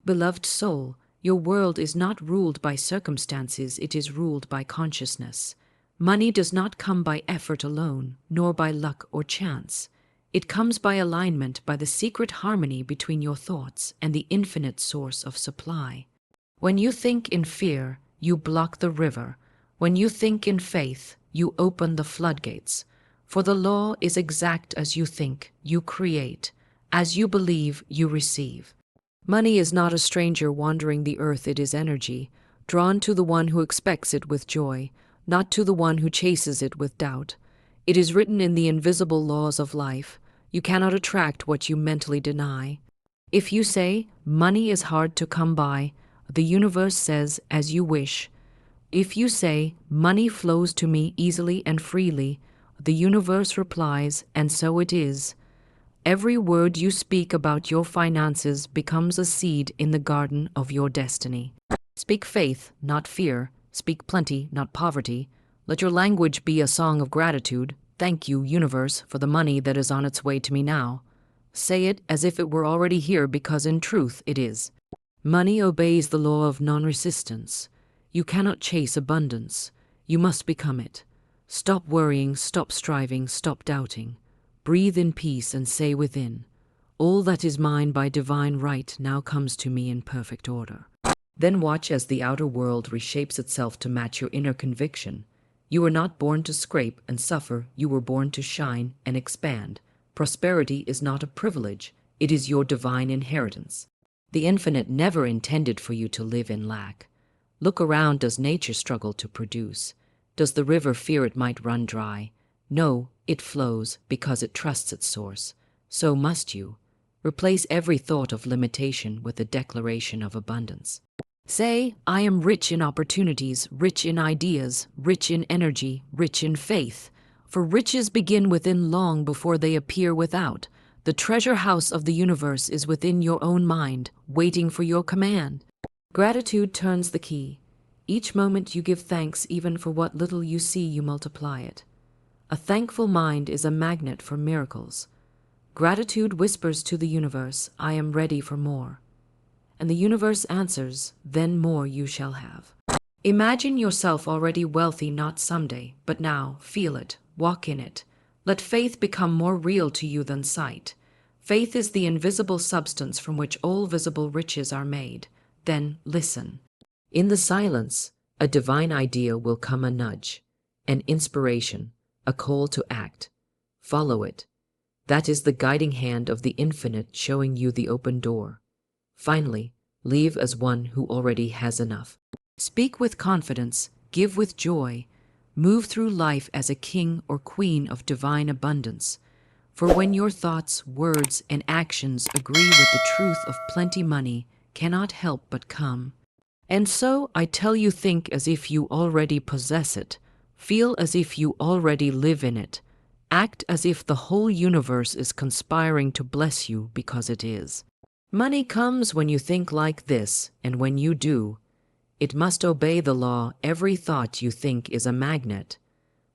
Beloved soul, your world is not ruled by circumstances, it is ruled by consciousness. Money does not come by effort alone, nor by luck or chance. It comes by alignment, by the secret harmony between your thoughts and the infinite source of supply. When you think in fear, you block the river. When you think in faith, you open the floodgates. For the law is exact: as you think, you create. As you believe, you receive. Money is not a stranger wandering the earth, it is energy, drawn to the one who expects it with joy, not to the one who chases it with doubt. It is written in the invisible laws of life: you cannot attract what you mentally deny. If you say, money is hard to come by, the universe says, as you wish. If you say, money flows to me easily and freely, the universe replies, and so it is. Every word you speak about your finances becomes a seed in the garden of your destiny. Speak faith, not fear. Speak plenty, not poverty. Let your language be a song of gratitude. Thank you, universe, for the money that is on its way to me now. Say it as if it were already here, because in truth it is. Money obeys the law of non-resistance. You cannot chase abundance. You must become it. Stop worrying, stop striving, stop doubting. Breathe in peace and say within, all that is mine by divine right now comes to me in perfect order. Then watch as the outer world reshapes itself to match your inner conviction. You were not born to scrape and suffer, you were born to shine and expand. Prosperity is not a privilege, it is your divine inheritance. The infinite never intended for you to live in lack. Look around, does nature struggle to produce? Does the river fear it might run dry? No, it flows because it trusts its source. So must you. Replace every thought of limitation with a declaration of abundance. Say, I am rich in opportunities, rich in ideas, rich in energy, rich in faith. For riches begin within long before they appear without. The treasure house of the universe is within your own mind, waiting for your command. Gratitude turns the key. Each moment you give thanks, even for what little you see, you multiply it. A thankful mind is a magnet for miracles. Gratitude whispers to the universe, I am ready for more. And the universe answers, then more you shall have. Imagine yourself already wealthy, not someday, but now. Feel it, walk in it. Let faith become more real to you than sight. Faith is the invisible substance from which all visible riches are made. Then listen. In the silence, a divine idea will come, a nudge, an inspiration, a call to act. Follow it. That is the guiding hand of the infinite showing you the open door. Finally, leave as one who already has enough. Speak with confidence, give with joy, move through life as a king or queen of divine abundance. For when your thoughts, words, and actions agree with the truth of plenty, money cannot help but come. And so I tell you, think as if you already possess it. Feel as if you already live in it. Act as if the whole universe is conspiring to bless you, because it is. Money comes when you think like this, and when you do, it must obey the law. Every thought you think is a magnet,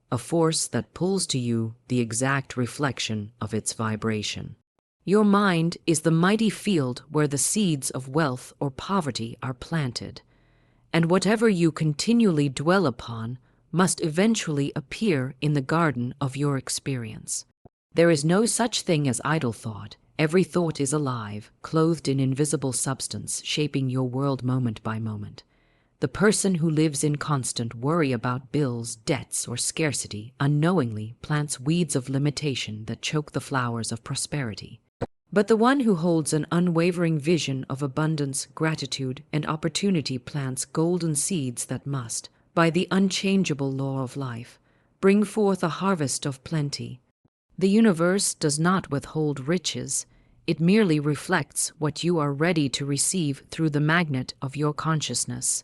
a force that pulls to you the exact reflection of its vibration. Your mind is the mighty field where the seeds of wealth or poverty are planted, and whatever you continually dwell upon must eventually appear in the garden of your experience. There is no such thing as idle thought. Every thought is alive, clothed in invisible substance, shaping your world moment by moment. The person who lives in constant worry about bills, debts, or scarcity unknowingly plants weeds of limitation that choke the flowers of prosperity. But the one who holds an unwavering vision of abundance, gratitude, and opportunity plants golden seeds that must, by the unchangeable law of life, bring forth a harvest of plenty. The universe does not withhold riches. It merely reflects what you are ready to receive through the magnet of your consciousness.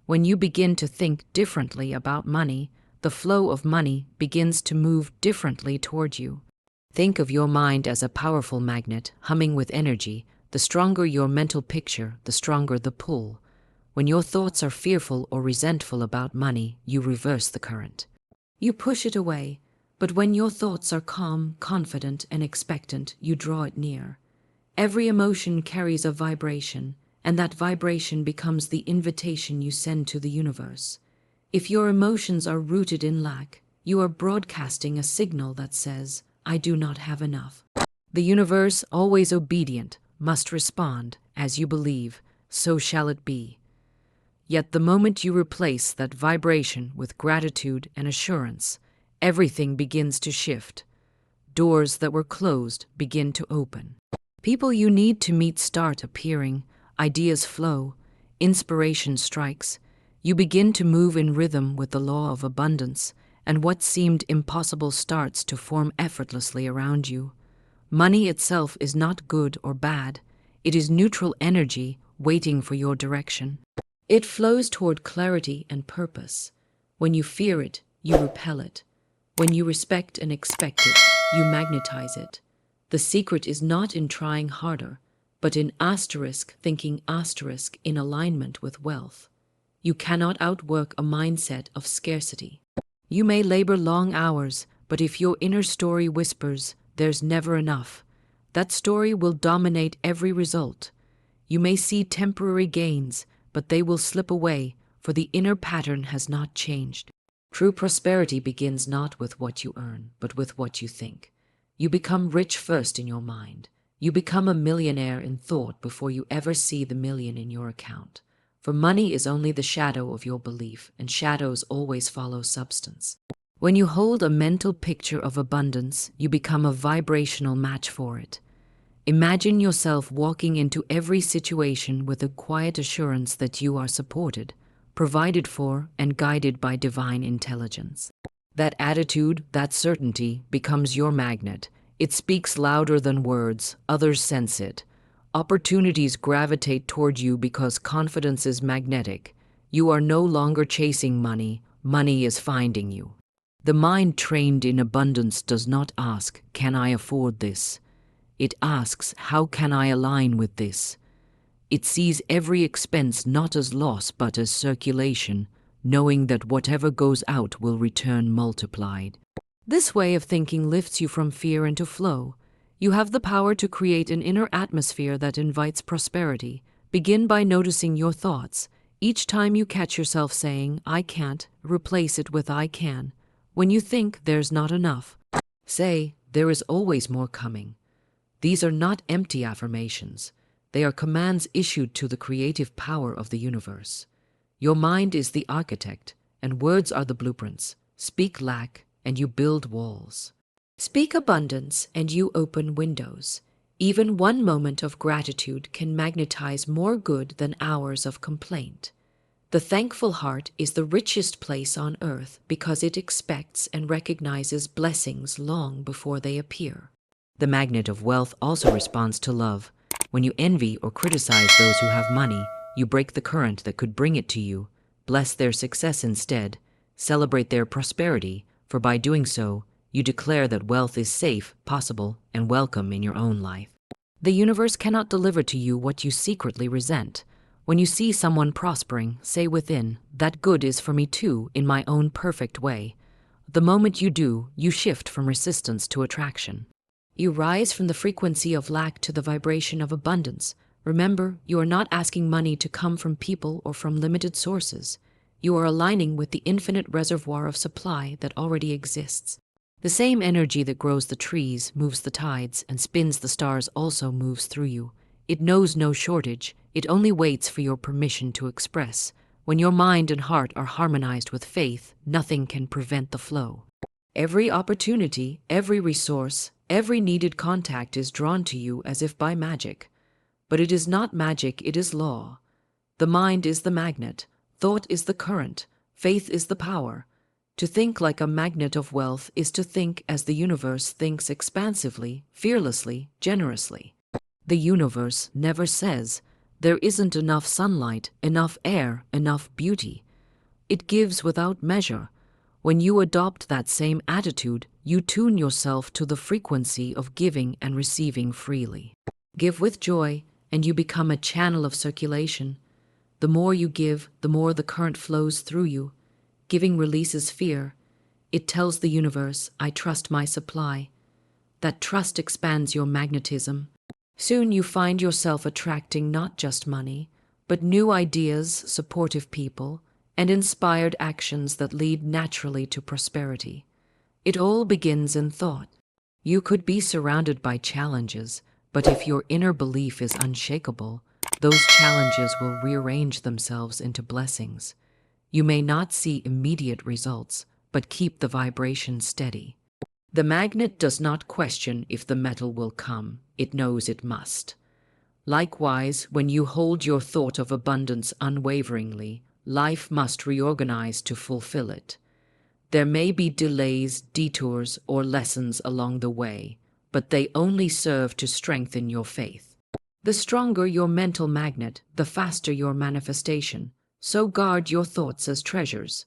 When you begin to think differently about money, the flow of money begins to move differently toward you. Think of your mind as a powerful magnet, humming with energy. The stronger your mental picture, the stronger the pull. When your thoughts are fearful or resentful about money, you reverse the current. You push it away. But when your thoughts are calm, confident, and expectant, you draw it near. Every emotion carries a vibration, and that vibration becomes the invitation you send to the universe. If your emotions are rooted in lack, you are broadcasting a signal that says, "I do not have enough." The universe, always obedient, must respond, "As you believe, so shall it be." Yet the moment you replace that vibration with gratitude and assurance, everything begins to shift. Doors that were closed begin to open. People you need to meet start appearing, ideas flow, inspiration strikes. You begin to move in rhythm with the law of abundance, and what seemed impossible starts to form effortlessly around you. Money itself is not good or bad. It is neutral energy waiting for your direction. It flows toward clarity and purpose. When you fear it, you repel it. When you respect and expect it, you magnetize it. The secret is not in trying harder, but in thinking in alignment with wealth. You cannot outwork a mindset of scarcity. You may labor long hours, but if your inner story whispers, "There's never enough," that story will dominate every result. You may see temporary gains, but they will slip away, for the inner pattern has not changed. True prosperity begins not with what you earn, but with what you think. You become rich first in your mind. You become a millionaire in thought before you ever see the million in your account. For money is only the shadow of your belief, and shadows always follow substance. When you hold a mental picture of abundance, you become a vibrational match for it. Imagine yourself walking into every situation with a quiet assurance that you are supported, provided for, and guided by divine intelligence. That attitude, that certainty, becomes your magnet. It speaks louder than words. Others sense it. Opportunities gravitate toward you because confidence is magnetic. You are no longer chasing money. Money is finding you. The mind trained in abundance does not ask, "Can I afford this?" It asks, "How can I align with this?" It sees every expense not as loss but as circulation, knowing that whatever goes out will return multiplied. This way of thinking lifts you from fear into flow. You have the power to create an inner atmosphere that invites prosperity. Begin by noticing your thoughts. Each time you catch yourself saying, "I can't," replace it with "I can." When you think there's not enough, say, "There is always more coming." These are not empty affirmations. They are commands issued to the creative power of the universe. Your mind is the architect, and words are the blueprints. Speak lack, and you build walls. Speak abundance, and you open windows. Even one moment of gratitude can magnetize more good than hours of complaint. The thankful heart is the richest place on earth because it expects and recognizes blessings long before they appear. The magnet of wealth also responds to love. When you envy or criticize those who have money, you break the current that could bring it to you. Bless their success instead. Celebrate their prosperity, for by doing so, you declare that wealth is safe, possible, and welcome in your own life. The universe cannot deliver to you what you secretly resent. When you see someone prospering, say within, "That good is for me too, in my own perfect way." The moment you do, you shift from resistance to attraction. You rise from the frequency of lack to the vibration of abundance. Remember, you are not asking money to come from people or from limited sources. You are aligning with the infinite reservoir of supply that already exists. The same energy that grows the trees, moves the tides, and spins the stars also moves through you. It knows no shortage. It only waits for your permission to express. When your mind and heart are harmonized with faith, nothing can prevent the flow. Every opportunity, every resource, every needed contact is drawn to you as if by magic. But it is not magic, it is law. The mind is the magnet, thought is the current, faith is the power. To think like a magnet of wealth is to think as the universe thinks, expansively, fearlessly, generously. The universe never says, "There isn't enough sunlight, enough air, enough beauty." It gives without measure. When you adopt that same attitude, you tune yourself to the frequency of giving and receiving freely. Give with joy, and you become a channel of circulation. The more you give, the more the current flows through you. Giving releases fear. It tells the universe, "I trust my supply." That trust expands your magnetism. Soon you find yourself attracting not just money, but new ideas, supportive people, and inspired actions that lead naturally to prosperity. It all begins in thought. You could be surrounded by challenges, but if your inner belief is unshakable, those challenges will rearrange themselves into blessings. You may not see immediate results, but keep the vibration steady. The magnet does not question if the metal will come, it knows it must. Likewise, when you hold your thought of abundance unwaveringly, life must reorganize to fulfill it. There may be delays, detours, or lessons along the way, but they only serve to strengthen your faith. The stronger your mental magnet, the faster your manifestation, so guard your thoughts as treasures.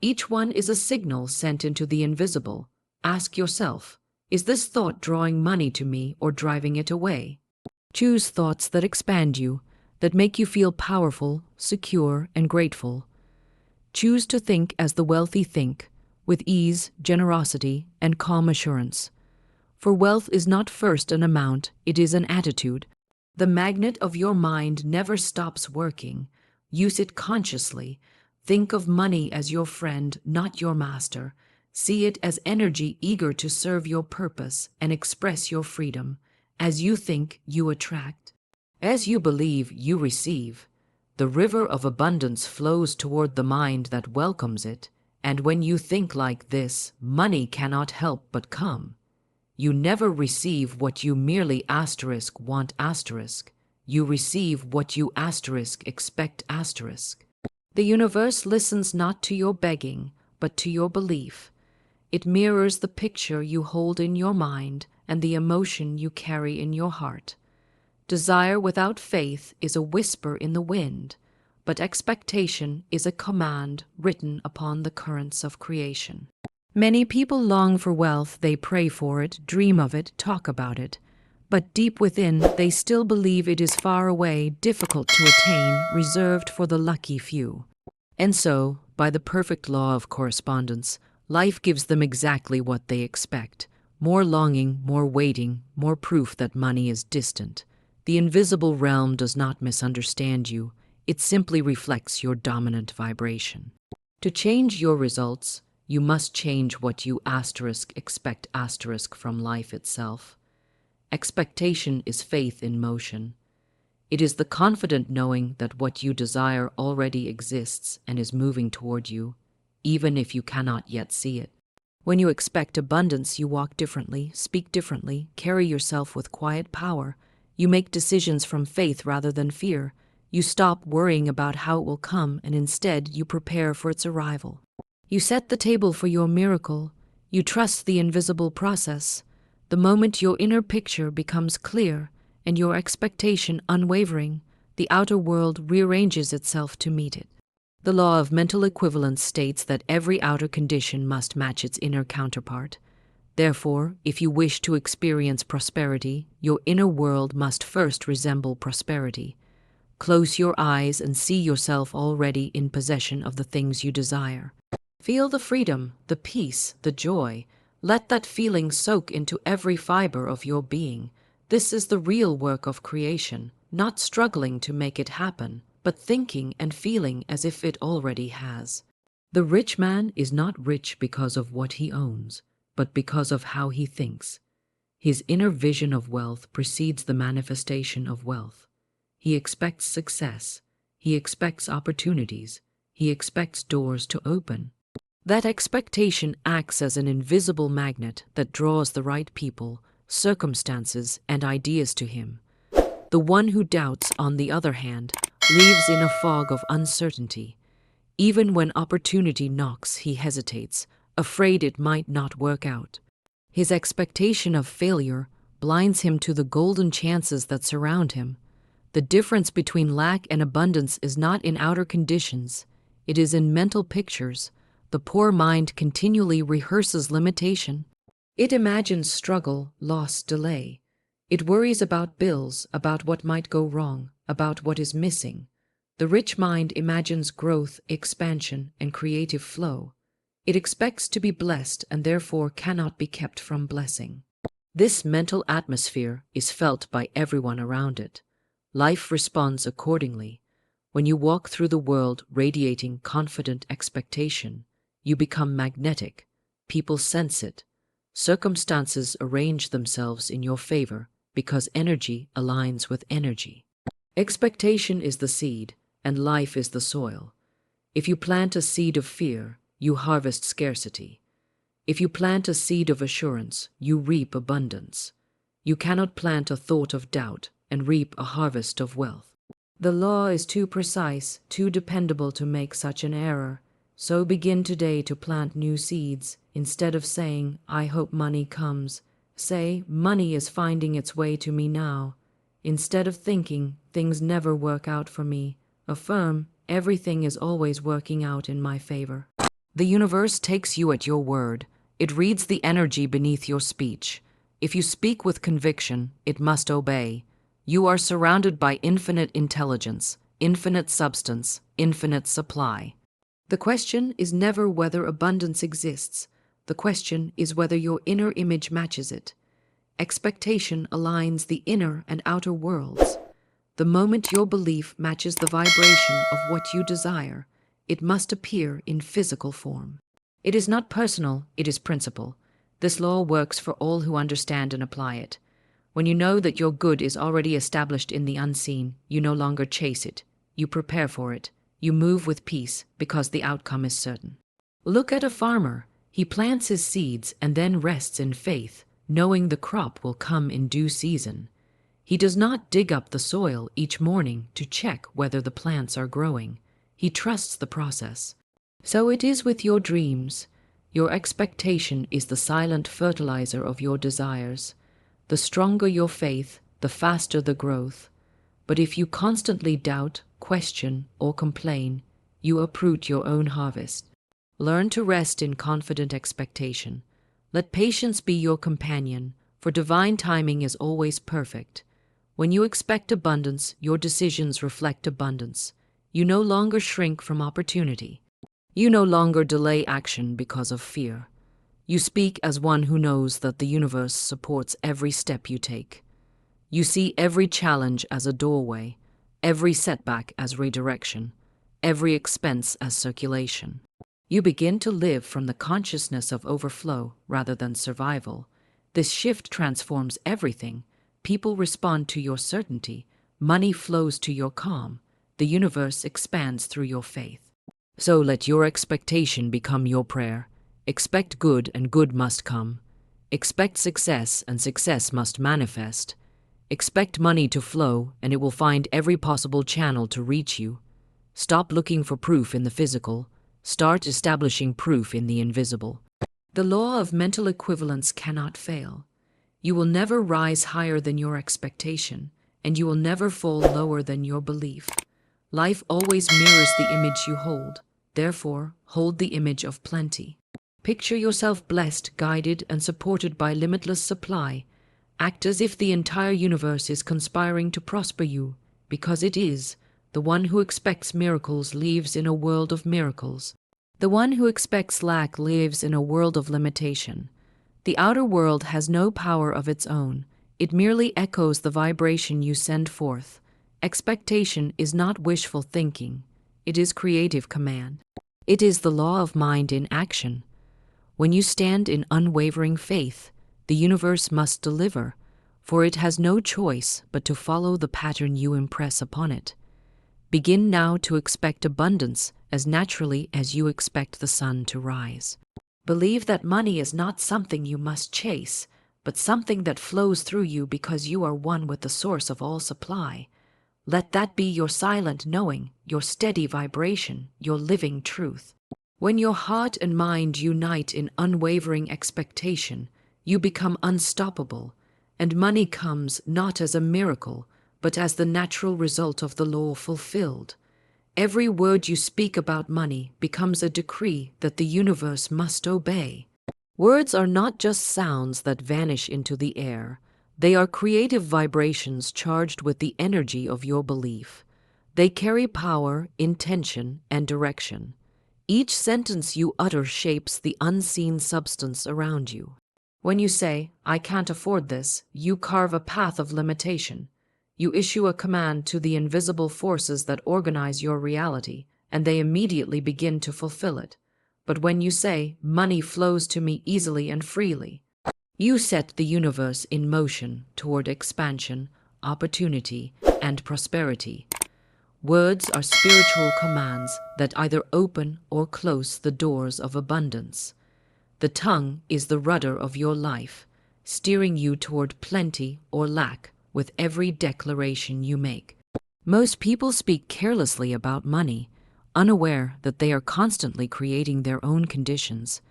Each one is a signal sent into the invisible. Ask yourself, is this thought drawing money to me or driving it away? Choose thoughts that expand you, that make you feel powerful, secure, and grateful. Choose to think as the wealthy think, with ease, generosity, and calm assurance. For wealth is not first an amount, it is an attitude. The magnet of your mind never stops working. Use it consciously. Think of money as your friend, not your master. See it as energy eager to serve your purpose and express your freedom. As you think, you attract. As you believe, you receive. The river of abundance flows toward the mind that welcomes it, and when you think like this, money cannot help but come. You never receive what you merely want. You receive what you expect. The universe listens not to your begging, but to your belief. It mirrors the picture you hold in your mind and the emotion you carry in your heart. Desire without faith is a whisper in the wind, but expectation is a command written upon the currents of creation. Many people long for wealth, they pray for it, dream of it, talk about it, but deep within they still believe it is far away, difficult to attain, reserved for the lucky few. And so, by the perfect law of correspondence, life gives them exactly what they expect. More longing, more waiting, more proof that money is distant. The invisible realm does not misunderstand you. It simply reflects your dominant vibration. To change your results, you must change what you expect from life itself. Expectation is faith in motion. It is the confident knowing that what you desire already exists and is moving toward you, even if you cannot yet see it. When you expect abundance, you walk differently, speak differently, carry yourself with quiet power. You make decisions from faith rather than fear. You stop worrying about how it will come, and instead you prepare for its arrival. You set the table for your miracle. You trust the invisible process. The moment your inner picture becomes clear and your expectation unwavering, the outer world rearranges itself to meet it. The law of mental equivalence states that every outer condition must match its inner counterpart. Therefore, if you wish to experience prosperity, your inner world must first resemble prosperity. Close your eyes and see yourself already in possession of the things you desire. Feel the freedom, the peace, the joy. Let that feeling soak into every fiber of your being. This is the real work of creation, not struggling to make it happen, but thinking and feeling as if it already has. The rich man is not rich because of what he owns, but because of how he thinks. His inner vision of wealth precedes the manifestation of wealth. He expects success. He expects opportunities. He expects doors to open. That expectation acts as an invisible magnet that draws the right people, circumstances, and ideas to him. The one who doubts, on the other hand, lives in a fog of uncertainty. Even when opportunity knocks, he hesitates, afraid it might not work out. His expectation of failure blinds him to the golden chances that surround him. The difference between lack and abundance is not in outer conditions, it is in mental pictures. The poor mind continually rehearses limitation. It imagines struggle, loss, delay. It worries about bills, about what might go wrong, about what is missing. The rich mind imagines growth, expansion, and creative flow. It expects to be blessed and therefore cannot be kept from blessing. This mental atmosphere is felt by everyone around it. Life responds accordingly. When you walk through the world radiating confident expectation, you become magnetic. People sense it. Circumstances arrange themselves in your favor because energy aligns with energy. Expectation is the seed, and life is the soil. If you plant a seed of fear, you harvest scarcity. If you plant a seed of assurance, you reap abundance. You cannot plant a thought of doubt and reap a harvest of wealth. The law is too precise, too dependable to make such an error. So begin today to plant new seeds. Instead of saying, I hope money comes, say, money is finding its way to me now. Instead of thinking, things never work out for me, affirm, everything is always working out in my favor. The universe takes you at your word. It reads the energy beneath your speech. If you speak with conviction, it must obey. You are surrounded by infinite intelligence, infinite substance, infinite supply. The question is never whether abundance exists. The question is whether your inner image matches it. Expectation aligns the inner and outer worlds. The moment your belief matches the vibration of what you desire, it must appear in physical form. It is not personal, it is principle. This law works for all who understand and apply it. When you know that your good is already established in the unseen, you no longer chase it. You prepare for it. You move with peace because the outcome is certain. Look at a farmer. He plants his seeds and then rests in faith, knowing the crop will come in due season. He does not dig up the soil each morning to check whether the plants are growing. He trusts the process. So it is with your dreams. Your expectation is the silent fertilizer of your desires. The stronger your faith, the faster the growth. But if you constantly doubt, question, or complain, you uproot your own harvest. Learn to rest in confident expectation. Let patience be your companion, for divine timing is always perfect. When you expect abundance, your decisions reflect abundance. You no longer shrink from opportunity. You no longer delay action because of fear. You speak as one who knows that the universe supports every step you take. You see every challenge as a doorway, every setback as redirection, every expense as circulation. You begin to live from the consciousness of overflow rather than survival. This shift transforms everything. People respond to your certainty. Money flows to your calm. The universe expands through your faith. So let your expectation become your prayer. Expect good and good must come. Expect success and success must manifest. Expect money to flow and it will find every possible channel to reach you. Stop looking for proof in the physical. Start establishing proof in the invisible. The law of mental equivalence cannot fail. You will never rise higher than your expectation, and you will never fall lower than your belief. Life always mirrors the image you hold. Therefore, hold the image of plenty. Picture yourself blessed, guided, and supported by limitless supply. Act as if the entire universe is conspiring to prosper you, because it is. The one who expects miracles lives in a world of miracles. The one who expects lack lives in a world of limitation. The outer world has no power of its own. It merely echoes the vibration you send forth. Expectation is not wishful thinking. It is creative command. It is the law of mind in action. When you stand in unwavering faith, the universe must deliver, for it has no choice but to follow the pattern you impress upon it. Begin now to expect abundance as naturally as you expect the sun to rise. Believe that money is not something you must chase, but something that flows through you because you are one with the source of all supply. Let that be your silent knowing, your steady vibration, your living truth. When your heart and mind unite in unwavering expectation, you become unstoppable, and money comes not as a miracle, but as the natural result of the law fulfilled. Every word you speak about money becomes a decree that the universe must obey. Words are not just sounds that vanish into the air. They are creative vibrations charged with the energy of your belief. They carry power, intention, and direction. Each sentence you utter shapes the unseen substance around you. When you say, I can't afford this, you carve a path of limitation. You issue a command to the invisible forces that organize your reality, and they immediately begin to fulfill it. But when you say, "Money flows to me easily and freely," you set the universe in motion toward expansion, opportunity, and prosperity. Words are spiritual commands that either open or close the doors of abundance. The tongue is the rudder of your life, steering you toward plenty or lack with every declaration you make. Most people speak carelessly about money, unaware that they are constantly creating their own conditions.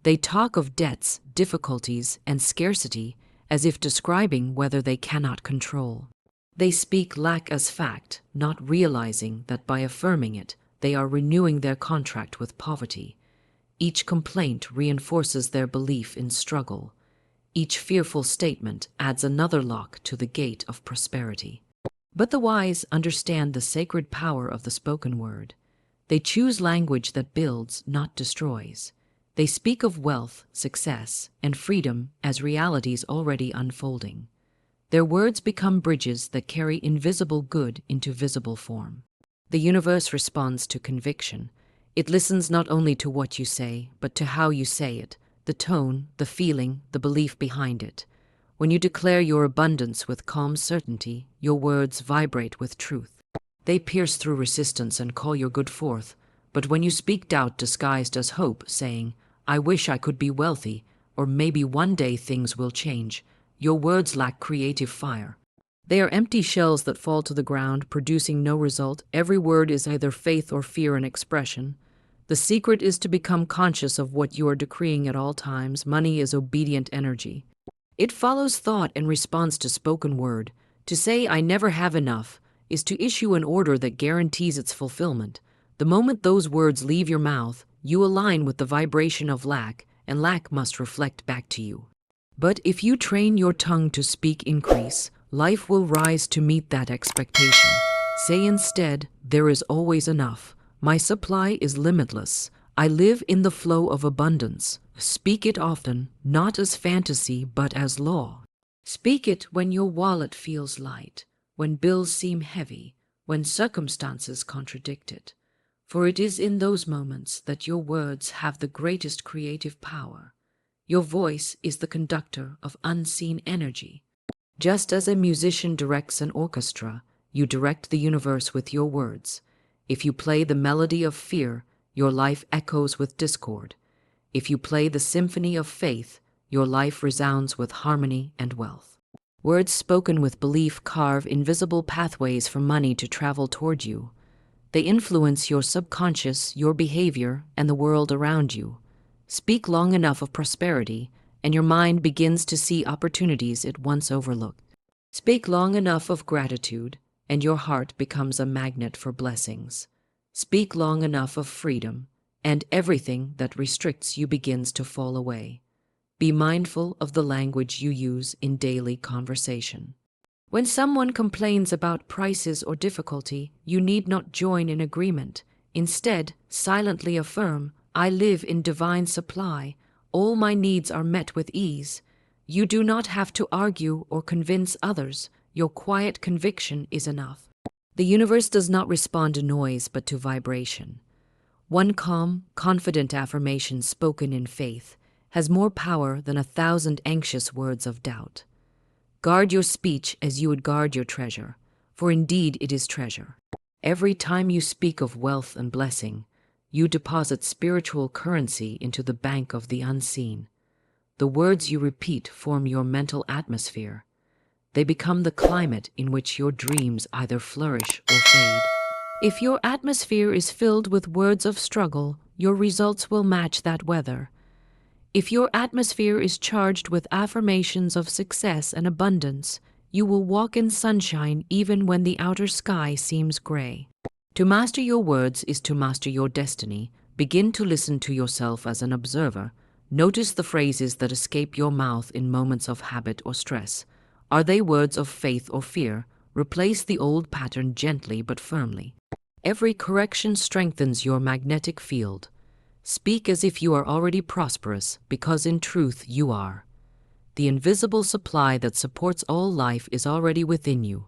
They talk of debts, difficulties, and scarcity as if describing whether they cannot control. They speak lack as fact, not realizing that by affirming it, they are renewing their contract with poverty. Each complaint reinforces their belief in struggle. Each fearful statement adds another lock to the gate of prosperity. But the wise understand the sacred power of the spoken word. They choose language that builds, not destroys. They speak of wealth, success, and freedom as realities already unfolding. Their words become bridges that carry invisible good into visible form. The universe responds to conviction. It listens not only to what you say, but to how you say it, the tone, the feeling, the belief behind it. When you declare your abundance with calm certainty, your words vibrate with truth. They pierce through resistance and call your good forth. But when you speak doubt disguised as hope, saying, "I wish I could be wealthy," or "maybe one day things will change," your words lack creative fire. They are empty shells that fall to the ground, producing no result. Every word is either faith or fear in expression. The secret is to become conscious of what you are decreeing at all times. Money is obedient energy. It follows thought and responds to spoken word. To say, "I never have enough," is to issue an order that guarantees its fulfillment. The moment those words leave your mouth, you align with the vibration of lack, and lack must reflect back to you. But if you train your tongue to speak increase, life will rise to meet that expectation. Say instead, "There is always enough. My supply is limitless. I live in the flow of abundance." Speak it often, not as fantasy, but as law. Speak it when your wallet feels light, when bills seem heavy, when circumstances contradict it. For it is in those moments that your words have the greatest creative power. Your voice is the conductor of unseen energy. Just as a musician directs an orchestra, you direct the universe with your words. If you play the melody of fear, your life echoes with discord. If you play the symphony of faith, your life resounds with harmony and wealth. Words spoken with belief carve invisible pathways for money to travel toward you. They influence your subconscious, your behavior, and the world around you. Speak long enough of prosperity, and your mind begins to see opportunities it once overlooked. Speak long enough of gratitude, and your heart becomes a magnet for blessings. Speak long enough of freedom, and everything that restricts you begins to fall away. Be mindful of the language you use in daily conversation. When someone complains about prices or difficulty, you need not join in agreement. Instead, silently affirm, "I live in divine supply. All my needs are met with ease." You do not have to argue or convince others. Your quiet conviction is enough. The universe does not respond to noise, but to vibration. One calm, confident affirmation spoken in faith has more power than 1,000 anxious words of doubt. Guard your speech as you would guard your treasure, for indeed it is treasure. Every time you speak of wealth and blessing, you deposit spiritual currency into the bank of the unseen. The words you repeat form your mental atmosphere. They become the climate in which your dreams either flourish or fade. If your atmosphere is filled with words of struggle, your results will match that weather. If your atmosphere is charged with affirmations of success and abundance, you will walk in sunshine even when the outer sky seems gray. To master your words is to master your destiny. Begin to listen to yourself as an observer. Notice the phrases that escape your mouth in moments of habit or stress. Are they words of faith or fear? Replace the old pattern gently but firmly. Every correction strengthens your magnetic field. Speak as if you are already prosperous, because in truth you are. The invisible supply that supports all life is already within you.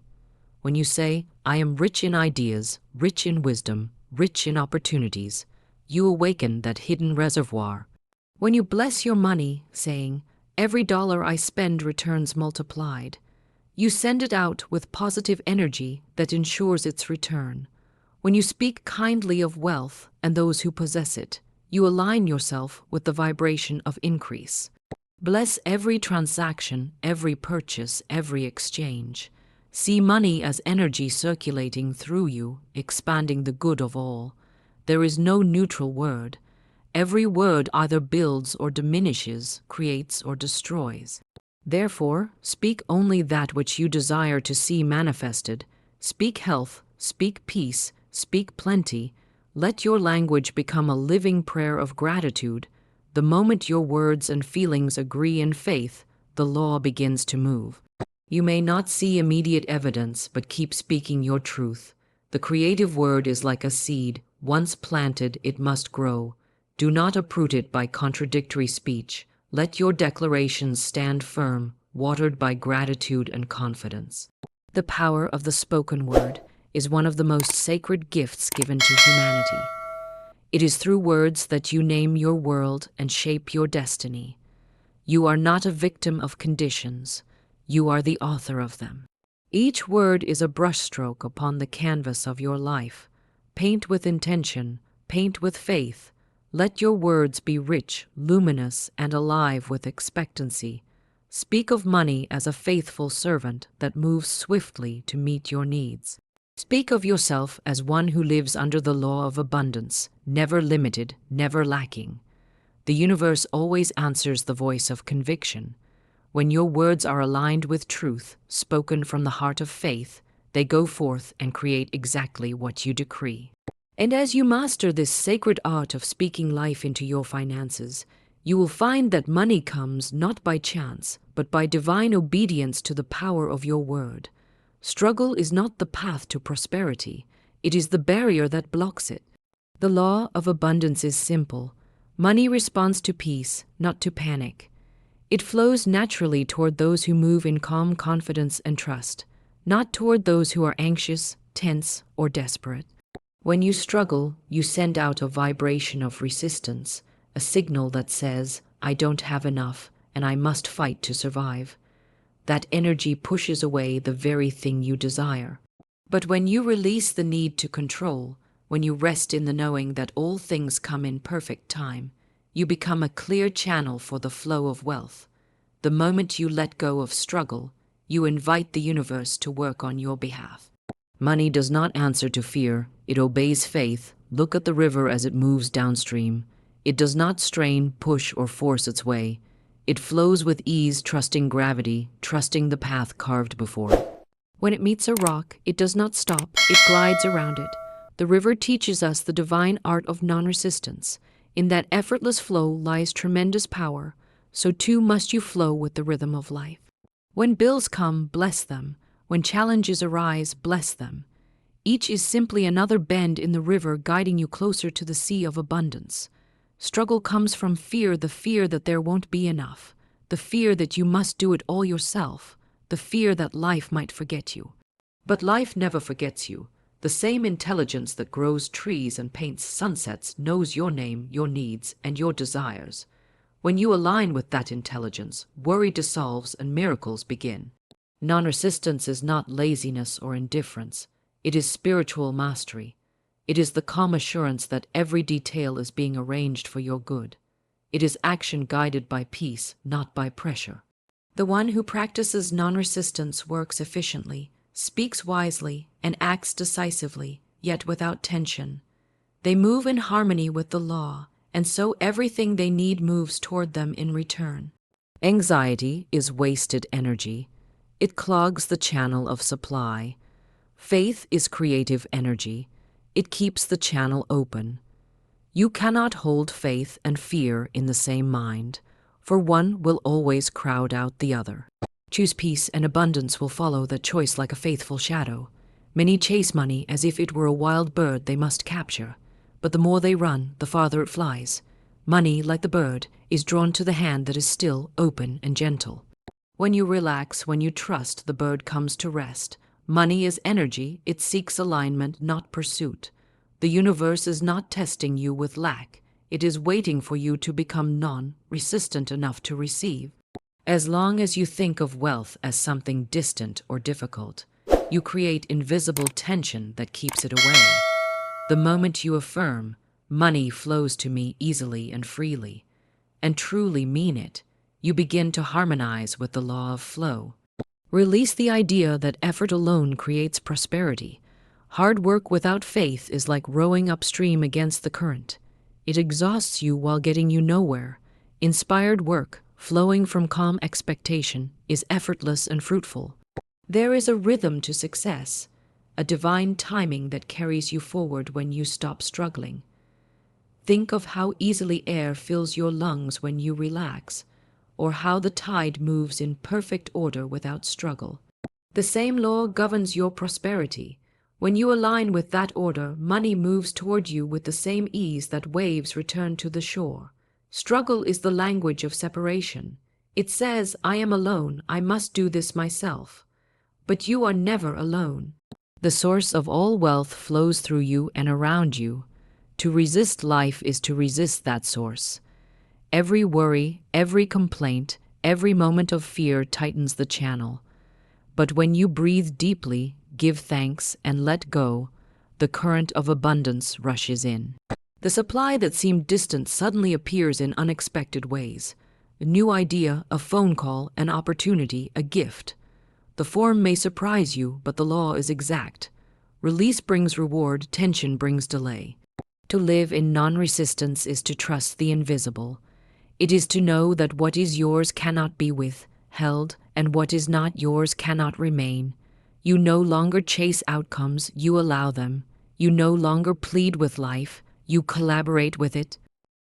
When you say, I am rich in ideas, rich in wisdom, rich in opportunities, you awaken that hidden reservoir. When you bless your money, saying, every dollar I spend returns multiplied, you send it out with positive energy that ensures its return. When you speak kindly of wealth and those who possess it, you align yourself with the vibration of increase. Bless every transaction, every purchase, every exchange. See money as energy circulating through you, expanding the good of all. There is no neutral word. Every word either builds or diminishes, creates or destroys. Therefore, speak only that which you desire to see manifested. Speak health, speak peace, speak plenty. Let your language become a living prayer of gratitude. The moment your words and feelings agree in faith, the law begins to move. You may not see immediate evidence, but keep speaking your truth. The creative word is like a seed. Once planted, it must grow. Do not uproot it by contradictory speech. Let your declarations stand firm, watered by gratitude and confidence. The power of the spoken word is one of the most sacred gifts given to humanity. It is through words that you name your world and shape your destiny. You are not a victim of conditions. You are the author of them. Each word is a brushstroke upon the canvas of your life. Paint with intention, paint with faith. Let your words be rich, luminous, and alive with expectancy. Speak of money as a faithful servant that moves swiftly to meet your needs. Speak of yourself as one who lives under the law of abundance, never limited, never lacking. The universe always answers the voice of conviction. When your words are aligned with truth, spoken from the heart of faith, they go forth and create exactly what you decree. And as you master this sacred art of speaking life into your finances, you will find that money comes not by chance, but by divine obedience to the power of your word. Struggle is not the path to prosperity. It is the barrier that blocks it. The law of abundance is simple. Money responds to peace, not to panic. It flows naturally toward those who move in calm confidence and trust, not toward those who are anxious, tense, or desperate. When you struggle, you send out a vibration of resistance, a signal that says, I don't have enough, and I must fight to survive. That energy pushes away the very thing you desire. But when you release the need to control, when you rest in the knowing that all things come in perfect time, you become a clear channel for the flow of wealth. The moment you let go of struggle, you invite the universe to work on your behalf. Money does not answer to fear, it obeys faith. Look at the river as it moves downstream. It does not strain, push, or force its way. It flows with ease, trusting gravity, trusting the path carved before it. When it meets a rock, it does not stop, it glides around it. The river teaches us the divine art of non-resistance. In that effortless flow lies tremendous power, so too must you flow with the rhythm of life. When bills come, bless them. When challenges arise, bless them. Each is simply another bend in the river guiding you closer to the sea of abundance. Struggle comes from fear, the fear that there won't be enough, the fear that you must do it all yourself, the fear that life might forget you. But life never forgets you. The same intelligence that grows trees and paints sunsets knows your name, your needs, and your desires. When you align with that intelligence, worry dissolves and miracles begin. Non-resistance is not laziness or indifference. It is spiritual mastery. It is the calm assurance that every detail is being arranged for your good. It is action guided by peace, not by pressure. The one who practices non-resistance works efficiently, speaks wisely, and acts decisively, yet without tension. They move in harmony with the law, and so everything they need moves toward them in return. Anxiety is wasted energy. It clogs the channel of supply. Faith is creative energy. It keeps the channel open. You cannot hold faith and fear in the same mind, for one will always crowd out the other. Choose peace and abundance will follow that choice like a faithful shadow. Many chase money as if it were a wild bird they must capture, but the more they run, the farther it flies. Money, like the bird, is drawn to the hand that is still, open, and gentle. When you relax, when you trust, the bird comes to rest. Money is energy, it seeks alignment, not pursuit. The universe is not testing you with lack, it is waiting for you to become non-resistant enough to receive. As long as you think of wealth as something distant or difficult, you create invisible tension that keeps it away. The moment you affirm, money flows to me easily and freely, and truly mean it, you begin to harmonize with the law of flow. Release the idea that effort alone creates prosperity. Hard work without faith is like rowing upstream against the current. It exhausts you while getting you nowhere. Inspired work, flowing from calm expectation, is effortless and fruitful. There is a rhythm to success, a divine timing that carries you forward when you stop struggling. Think of how easily air fills your lungs when you relax, or how the tide moves in perfect order without struggle. The same law governs your prosperity. When you align with that order, money moves toward you with the same ease that waves return to the shore. Struggle is the language of separation. It says, I am alone, I must do this myself. But you are never alone. The source of all wealth flows through you and around you. To resist life is to resist that source. Every worry, every complaint, every moment of fear tightens the channel. But when you breathe deeply, give thanks, and let go, the current of abundance rushes in. The supply that seemed distant suddenly appears in unexpected ways. A new idea, a phone call, an opportunity, a gift. The form may surprise you, but the law is exact. Release brings reward, tension brings delay. To live in non-resistance is to trust the invisible. It is to know that what is yours cannot be withheld, and what is not yours cannot remain. You no longer chase outcomes, you allow them. You no longer plead with life, you collaborate with it.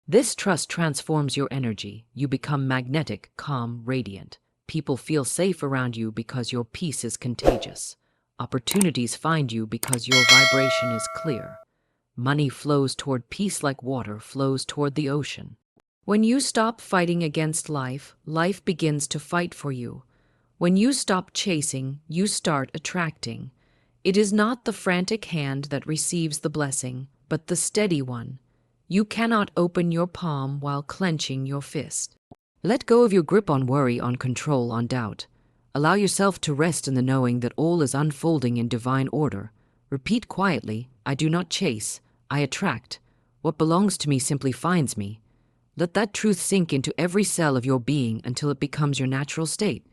This trust transforms your energy. You become magnetic, calm, radiant. People feel safe around you because your peace is contagious. Opportunities find you because your vibration is clear. Money flows toward peace like water flows toward the ocean. When you stop fighting against life, life begins to fight for you. When you stop chasing, you start attracting. It is not the frantic hand that receives the blessing, but the steady one. You cannot open your palm while clenching your fist. Let go of your grip on worry, on control, on doubt. Allow yourself to rest in the knowing that all is unfolding in divine order. Repeat quietly, I do not chase, I attract. What belongs to me simply finds me. Let that truth sink into every cell of your being until it becomes your natural state.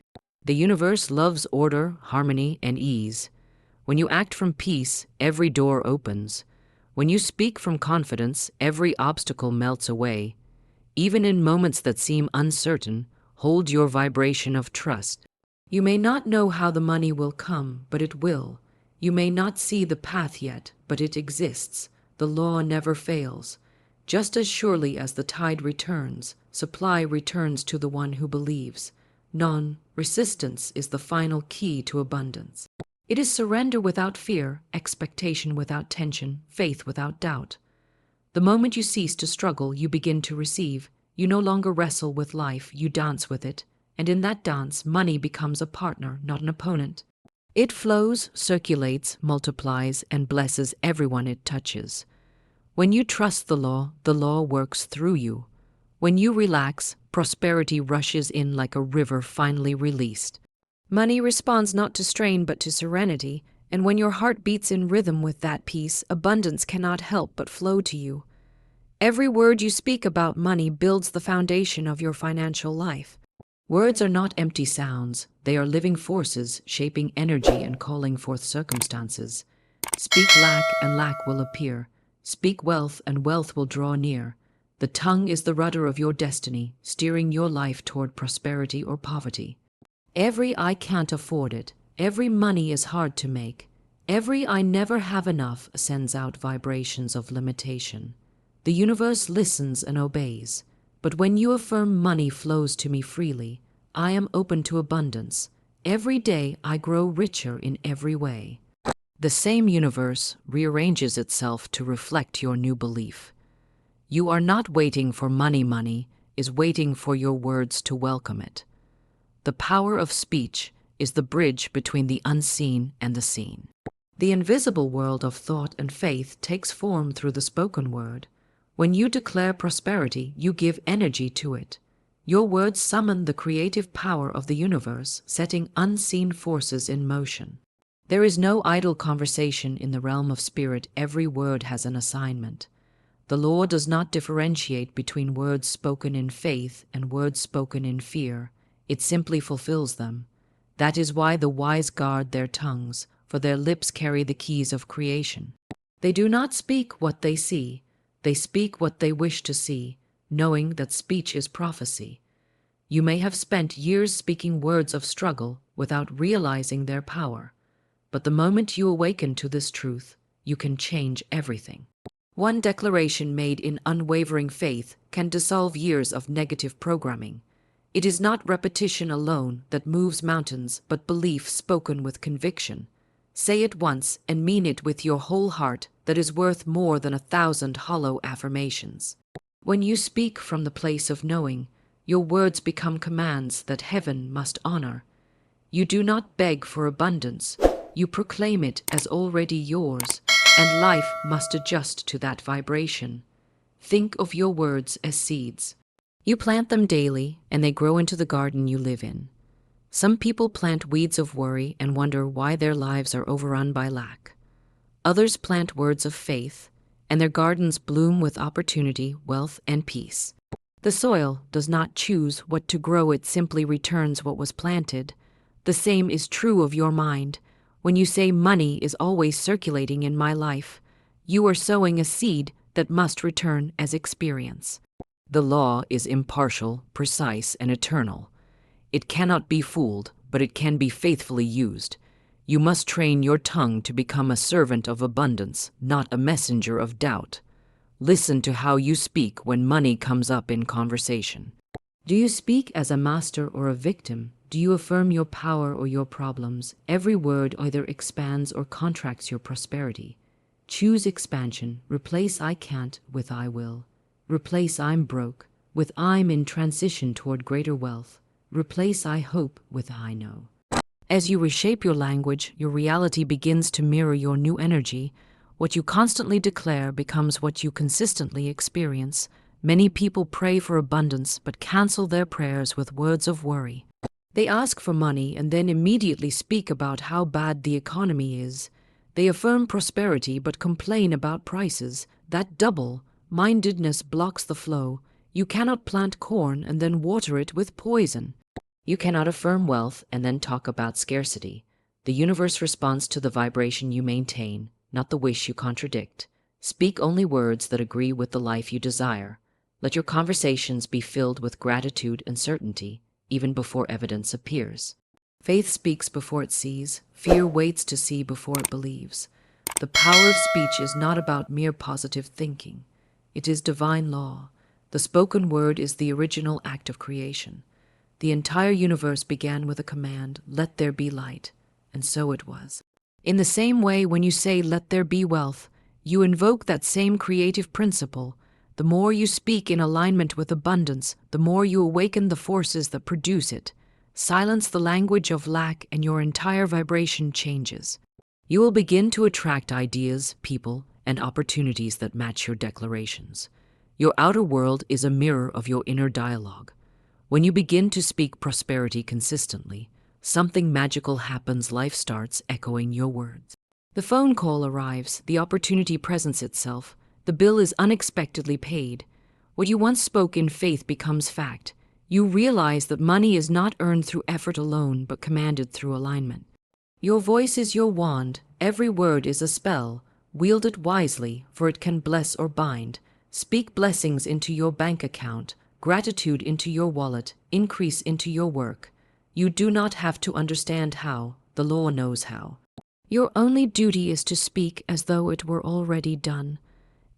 The universe loves order, harmony, and ease. When you act from peace, every door opens. When you speak from confidence, every obstacle melts away. Even in moments that seem uncertain, hold your vibration of trust. You may not know how the money will come, but it will. You may not see the path yet, but it exists. The law never fails. Just as surely as the tide returns, supply returns to the one who believes. Non-resistance is the final key to abundance. It is surrender without fear, expectation without tension, faith without doubt. The moment you cease to struggle, you begin to receive. You no longer wrestle with life, you dance with it. And in that dance, money becomes a partner, not an opponent. It flows, circulates, multiplies, and blesses everyone it touches. When you trust the law works through you. When you relax, prosperity rushes in like a river finally released. Money responds not to strain but to serenity, and when your heart beats in rhythm with that peace, abundance cannot help but flow to you. Every word you speak about money builds the foundation of your financial life. Words are not empty sounds, they are living forces shaping energy and calling forth circumstances. Speak lack and lack will appear. Speak wealth and wealth will draw near. The tongue is the rudder of your destiny, steering your life toward prosperity or poverty. Every I can't afford it, every money is hard to make, every I never have enough sends out vibrations of limitation. The universe listens and obeys. But when you affirm money flows to me freely, I am open to abundance. Every day I grow richer in every way. The same universe rearranges itself to reflect your new belief. You are not waiting for money is waiting for your words to welcome it. The power of speech, is the bridge between the unseen and the seen. The invisible world of thought and faith takes form through the spoken word. When you declare prosperity, you give energy to it. Your words summon the creative power of the universe, setting unseen forces in motion. There is no idle conversation in the realm of spirit. Every word has an assignment. The law does not differentiate between words spoken in faith and words spoken in fear. It simply fulfills them. That is why the wise guard their tongues, for their lips carry the keys of creation. They do not speak what they see. They speak what they wish to see, knowing that speech is prophecy. You may have spent years speaking words of struggle without realizing their power. But the moment you awaken to this truth, you can change everything. One declaration made in unwavering faith can dissolve years of negative programming. It is not repetition alone that moves mountains, but belief spoken with conviction. Say it once and mean it with your whole heart. That is worth more than 1,000 hollow affirmations. When you speak from the place of knowing, your words become commands that heaven must honor. You do not beg for abundance. You proclaim it as already yours, and life must adjust to that vibration. Think of your words as seeds. You plant them daily, and they grow into the garden you live in. Some people plant weeds of worry and wonder why their lives are overrun by lack. Others plant words of faith, and their gardens bloom with opportunity, wealth, and peace. The soil does not choose what to grow, it simply returns what was planted. The same is true of your mind. When you say money is always circulating in my life, you are sowing a seed that must return as experience. The law is impartial, precise, and eternal. It cannot be fooled, but it can be faithfully used. You must train your tongue to become a servant of abundance, not a messenger of doubt. Listen to how you speak when money comes up in conversation. Do you speak as a master or a victim? Do you affirm your power or your problems? Every word either expands or contracts your prosperity. Choose expansion. Replace I can't with I will. Replace I'm broke with I'm in transition toward greater wealth. Replace I hope with I know. As you reshape your language, your reality begins to mirror your new energy. What you constantly declare becomes what you consistently experience. Many people pray for abundance but cancel their prayers with words of worry. They ask for money and then immediately speak about how bad the economy is. They affirm prosperity but complain about prices. That double-mindedness blocks the flow. You cannot plant corn and then water it with poison. You cannot affirm wealth and then talk about scarcity. The universe responds to the vibration you maintain, not the wish you contradict. Speak only words that agree with the life you desire. Let your conversations be filled with gratitude and certainty, even before evidence appears. Faith speaks before it sees. Fear waits to see before it believes. The power of speech is not about mere positive thinking. It is divine law. The spoken word is the original act of creation. The entire universe began with a command, "Let there be light," and so it was. In the same way, when you say, "Let there be wealth," you invoke that same creative principle. The more you speak in alignment with abundance, the more you awaken the forces that produce it. Silence the language of lack and your entire vibration changes. You will begin to attract ideas, people, and opportunities that match your declarations. Your outer world is a mirror of your inner dialogue. When you begin to speak prosperity consistently, something magical happens. Life starts echoing your words. The phone call arrives, the opportunity presents itself, the bill is unexpectedly paid. What you once spoke in faith becomes fact. You realize that money is not earned through effort alone, but commanded through alignment. Your voice is your wand. Every word is a spell. Wield it wisely, for it can bless or bind. Speak blessings into your bank account, gratitude into your wallet, increase into your work. You do not have to understand how. The law knows how. Your only duty is to speak as though it were already done.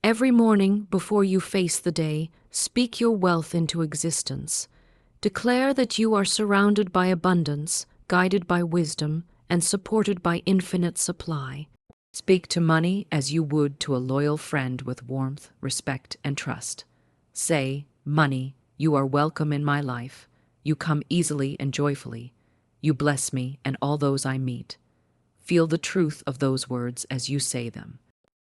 Every morning, before you face the day, speak your wealth into existence. Declare that you are surrounded by abundance, guided by wisdom, and supported by infinite supply. Speak to money as you would to a loyal friend with warmth, respect, and trust. Say, "Money, you are welcome in my life. You come easily and joyfully. You bless me and all those I meet. Feel the truth of those words as you say them.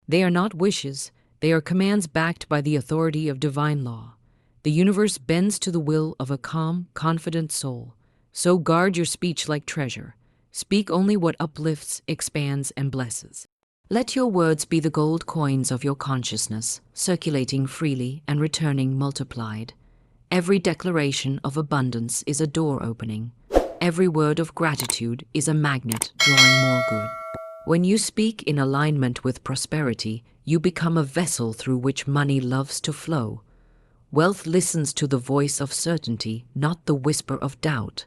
They are not wishes, they are commands backed by the authority of divine law. The universe bends to the will of a calm, confident soul. So guard your speech like treasure. Speak only what uplifts, expands, and blesses. Let your words be the gold coins of your consciousness, circulating freely and returning multiplied. Every declaration of abundance is a door opening. Every word of gratitude is a magnet drawing more good. When you speak in alignment with prosperity, you become a vessel through which money loves to flow. Wealth listens to the voice of certainty, not the whisper of doubt.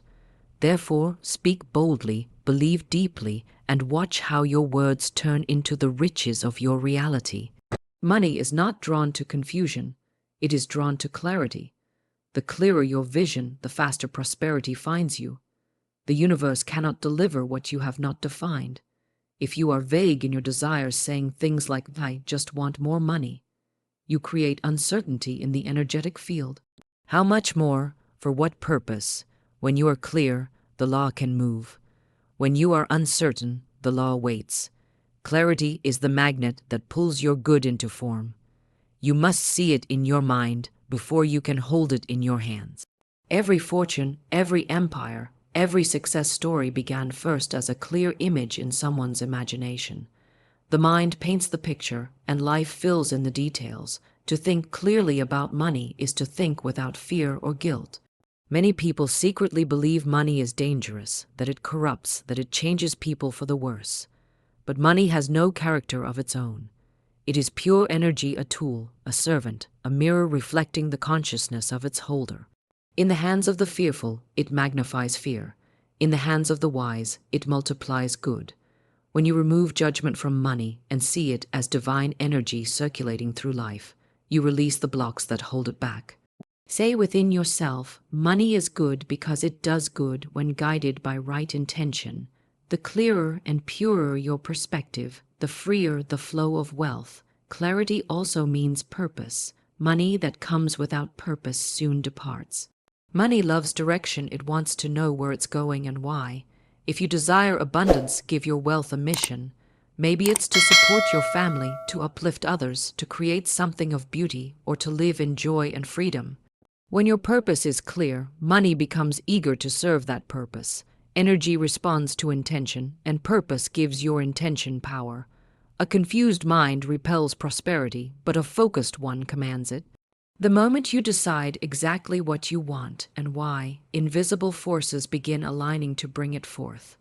Therefore, speak boldly, believe deeply, and watch how your words turn into the riches of your reality. Money is not drawn to confusion, it is drawn to clarity. The clearer your vision, the faster prosperity finds you. The universe cannot deliver what you have not defined. If you are vague in your desires, saying things like, "I just want more money," you create uncertainty in the energetic field. How much more? For what purpose? When you are clear, the law can move. When you are uncertain, the law waits. Clarity is the magnet that pulls your good into form. You must see it in your mind before you can hold it in your hands. Every fortune, every empire, every success story began first as a clear image in someone's imagination. The mind paints the picture, and life fills in the details. To think clearly about money is to think without fear or guilt. Many people secretly believe money is dangerous, that it corrupts, that it changes people for the worse. But money has no character of its own. It is pure energy, a tool, a servant, a mirror reflecting the consciousness of its holder. In the hands of the fearful, it magnifies fear. In the hands of the wise, it multiplies good. When you remove judgment from money and see it as divine energy circulating through life, you release the blocks that hold it back. Say within yourself, money is good because it does good when guided by right intention. The clearer and purer your perspective, the freer the flow of wealth. Clarity also means purpose. Money that comes without purpose soon departs. Money loves direction. It wants to know where it's going and why. If you desire abundance, give your wealth a mission. Maybe it's to support your family, to uplift others, to create something of beauty, or to live in joy and freedom. When your purpose is clear, money becomes eager to serve that purpose. Energy responds to intention, and purpose gives your intention power. A confused mind repels prosperity, but a focused one commands it. The moment you decide exactly what you want and why, invisible forces begin aligning to bring it forth.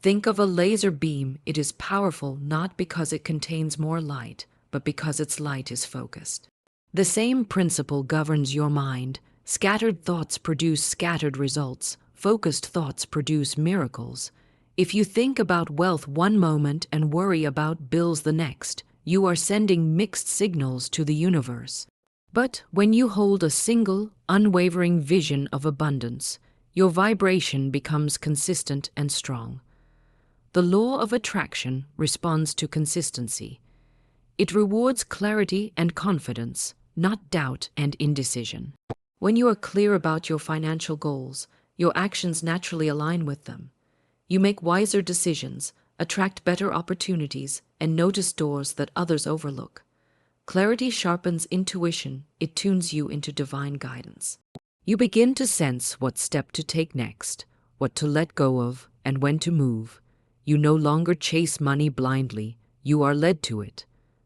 Think of a laser beam. It is powerful not because it contains more light, but because its light is focused. The same principle governs your mind. Scattered thoughts produce scattered results. Focused thoughts produce miracles. If you think about wealth one moment and worry about bills the next, you are sending mixed signals to the universe. But when you hold a single, unwavering vision of abundance, your vibration becomes consistent and strong. The law of attraction responds to consistency. It rewards clarity and confidence, not doubt and indecision. When you are clear about your financial goals, your actions naturally align with them. You make wiser decisions, attract better opportunities, and notice doors that others overlook. Clarity sharpens intuition. It tunes you into divine guidance. You begin to sense what step to take next, what to let go of, and when to move. You no longer chase money blindly. You are led to it.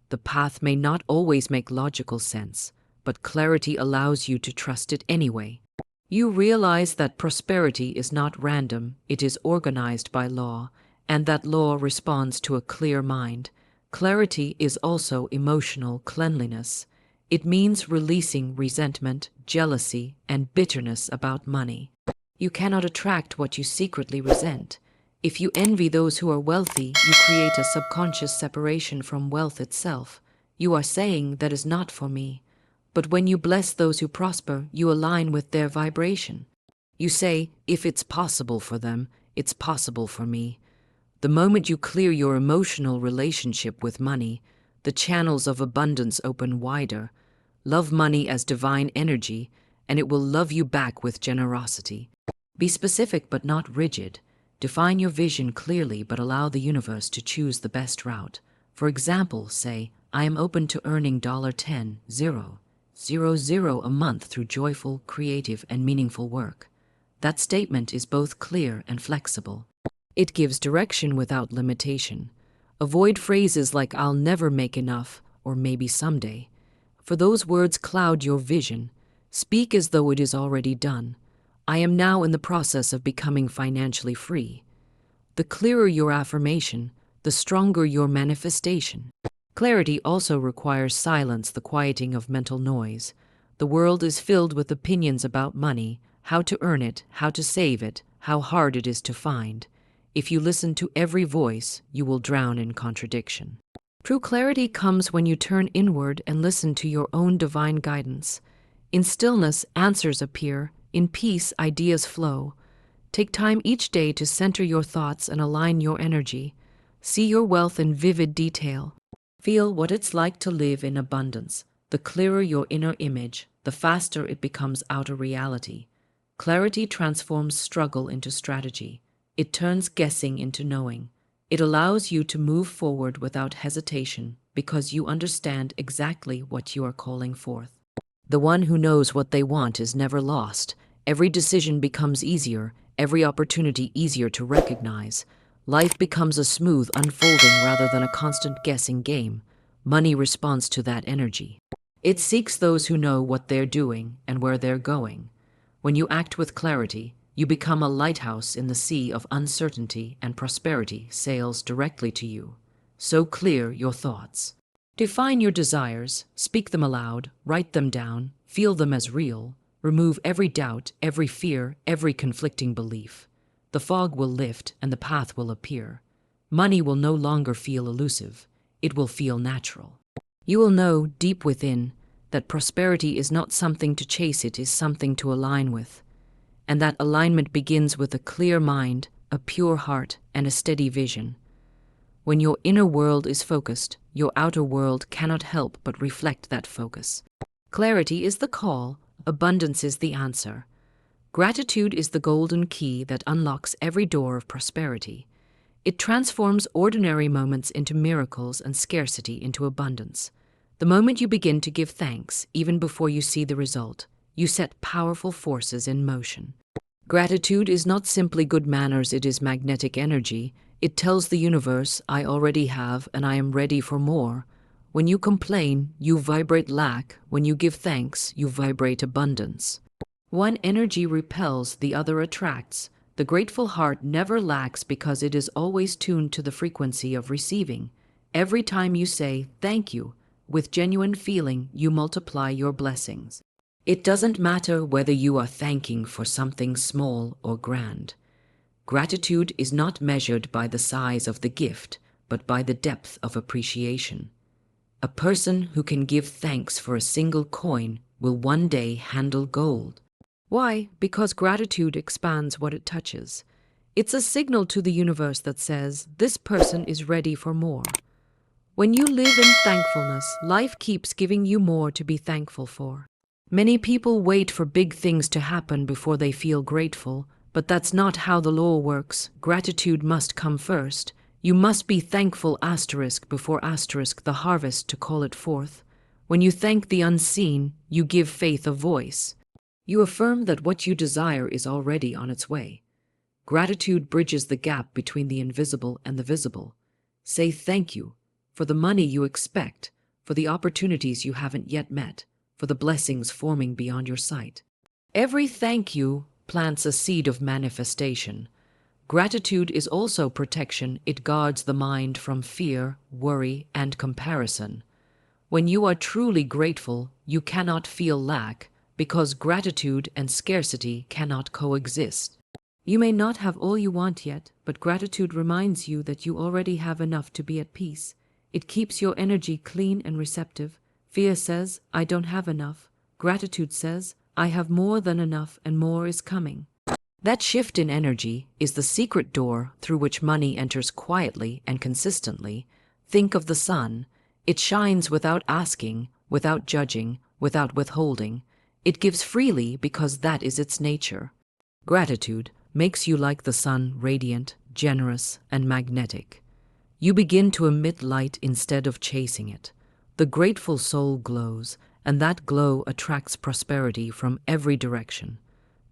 The path may not always make logical sense, but clarity allows you to trust it anyway. You realize that prosperity is not random, it is organized by law, and that law responds to a clear mind. Clarity is also emotional cleanliness. It means releasing resentment, jealousy, and bitterness about money. You cannot attract what you secretly resent. If you envy those who are wealthy, you create a subconscious separation from wealth itself. You are saying, "That is not for me." But when you bless those who prosper, you align with their vibration. You say, "If it's possible for them, it's possible for me." The moment you clear your emotional relationship with money, the channels of abundance open wider. Love money as divine energy, and it will love you back with generosity. Be specific but not rigid. Define your vision clearly, but allow the universe to choose the best route. For example, say, I am open to earning $10,000 a month through joyful, creative, and meaningful work. That statement is both clear and flexible. It gives direction without limitation. Avoid phrases like I'll never make enough or maybe someday, for those words cloud your vision. Speak as though it is already done. I am now in the process of becoming financially free. The clearer your affirmation, the stronger your manifestation. Clarity also requires silence, the quieting of mental noise. The world is filled with opinions about money, how to earn it, how to save it, how hard it is to find. If you listen to every voice, you will drown in contradiction. True clarity comes when you turn inward and listen to your own divine guidance. In stillness, answers appear. In peace, ideas flow. Take time each day to center your thoughts and align your energy. See your wealth in vivid detail. Feel what it's like to live in abundance. The clearer your inner image, the faster it becomes outer reality. Clarity transforms struggle into strategy. It turns guessing into knowing. It allows you to move forward without hesitation because you understand exactly what you are calling forth. The one who knows what they want is never lost. Every decision becomes easier, every opportunity easier to recognize. Life becomes a smooth unfolding rather than a constant guessing game. Money responds to that energy. It seeks those who know what they're doing and where they're going. When you act with clarity, you become a lighthouse in the sea of uncertainty, and prosperity sails directly to you. So clear your thoughts. Define your desires, speak them aloud, write them down, feel them as real. Remove every doubt, every fear, every conflicting belief. The fog will lift and the path will appear. Money will no longer feel elusive. It will feel natural. You will know deep within that prosperity is not something to chase, it is something to align with. And that alignment begins with a clear mind, a pure heart, and a steady vision. When your inner world is focused, your outer world cannot help but reflect that focus. Clarity is the call, abundance is the answer. Gratitude is the golden key that unlocks every door of prosperity. It transforms ordinary moments into miracles and scarcity into abundance. The moment you begin to give thanks, even before you see the result, you set powerful forces in motion. Gratitude is not simply good manners, it is magnetic energy. It tells the universe, I already have and I am ready for more. When you complain, you vibrate lack. When you give thanks, you vibrate abundance. One energy repels, the other attracts. The grateful heart never lacks because it is always tuned to the frequency of receiving. Every time you say, thank you, with genuine feeling, you multiply your blessings. It doesn't matter whether you are thanking for something small or grand. Gratitude is not measured by the size of the gift, but by the depth of appreciation. A person who can give thanks for a single coin will one day handle gold. Why? Because gratitude expands what it touches. It's a signal to the universe that says, this person is ready for more. When you live in thankfulness, life keeps giving you more to be thankful for. Many people wait for big things to happen before they feel grateful, but that's not how the law works. Gratitude must come first. You must be thankful before the harvest to call it forth. When you thank the unseen, you give faith a voice. You affirm that what you desire is already on its way. Gratitude bridges the gap between the invisible and the visible. Say thank you for the money you expect, for the opportunities you haven't yet met, for the blessings forming beyond your sight. Every thank you plants a seed of manifestation. Gratitude is also protection. It guards the mind from fear, worry, and comparison. When you are truly grateful, you cannot feel lack, because gratitude and scarcity cannot coexist. You may not have all you want yet, but gratitude reminds you that you already have enough to be at peace. It keeps your energy clean and receptive. Fear says, I don't have enough. Gratitude says, I have more than enough and more is coming. That shift in energy is the secret door through which money enters quietly and consistently. Think of the sun. It shines without asking, without judging, without withholding. It gives freely because that is its nature. Gratitude, makes you like the sun, radiant, generous, and magnetic. You begin to emit light instead of chasing it. The grateful soul glows, and that glow attracts prosperity from every direction.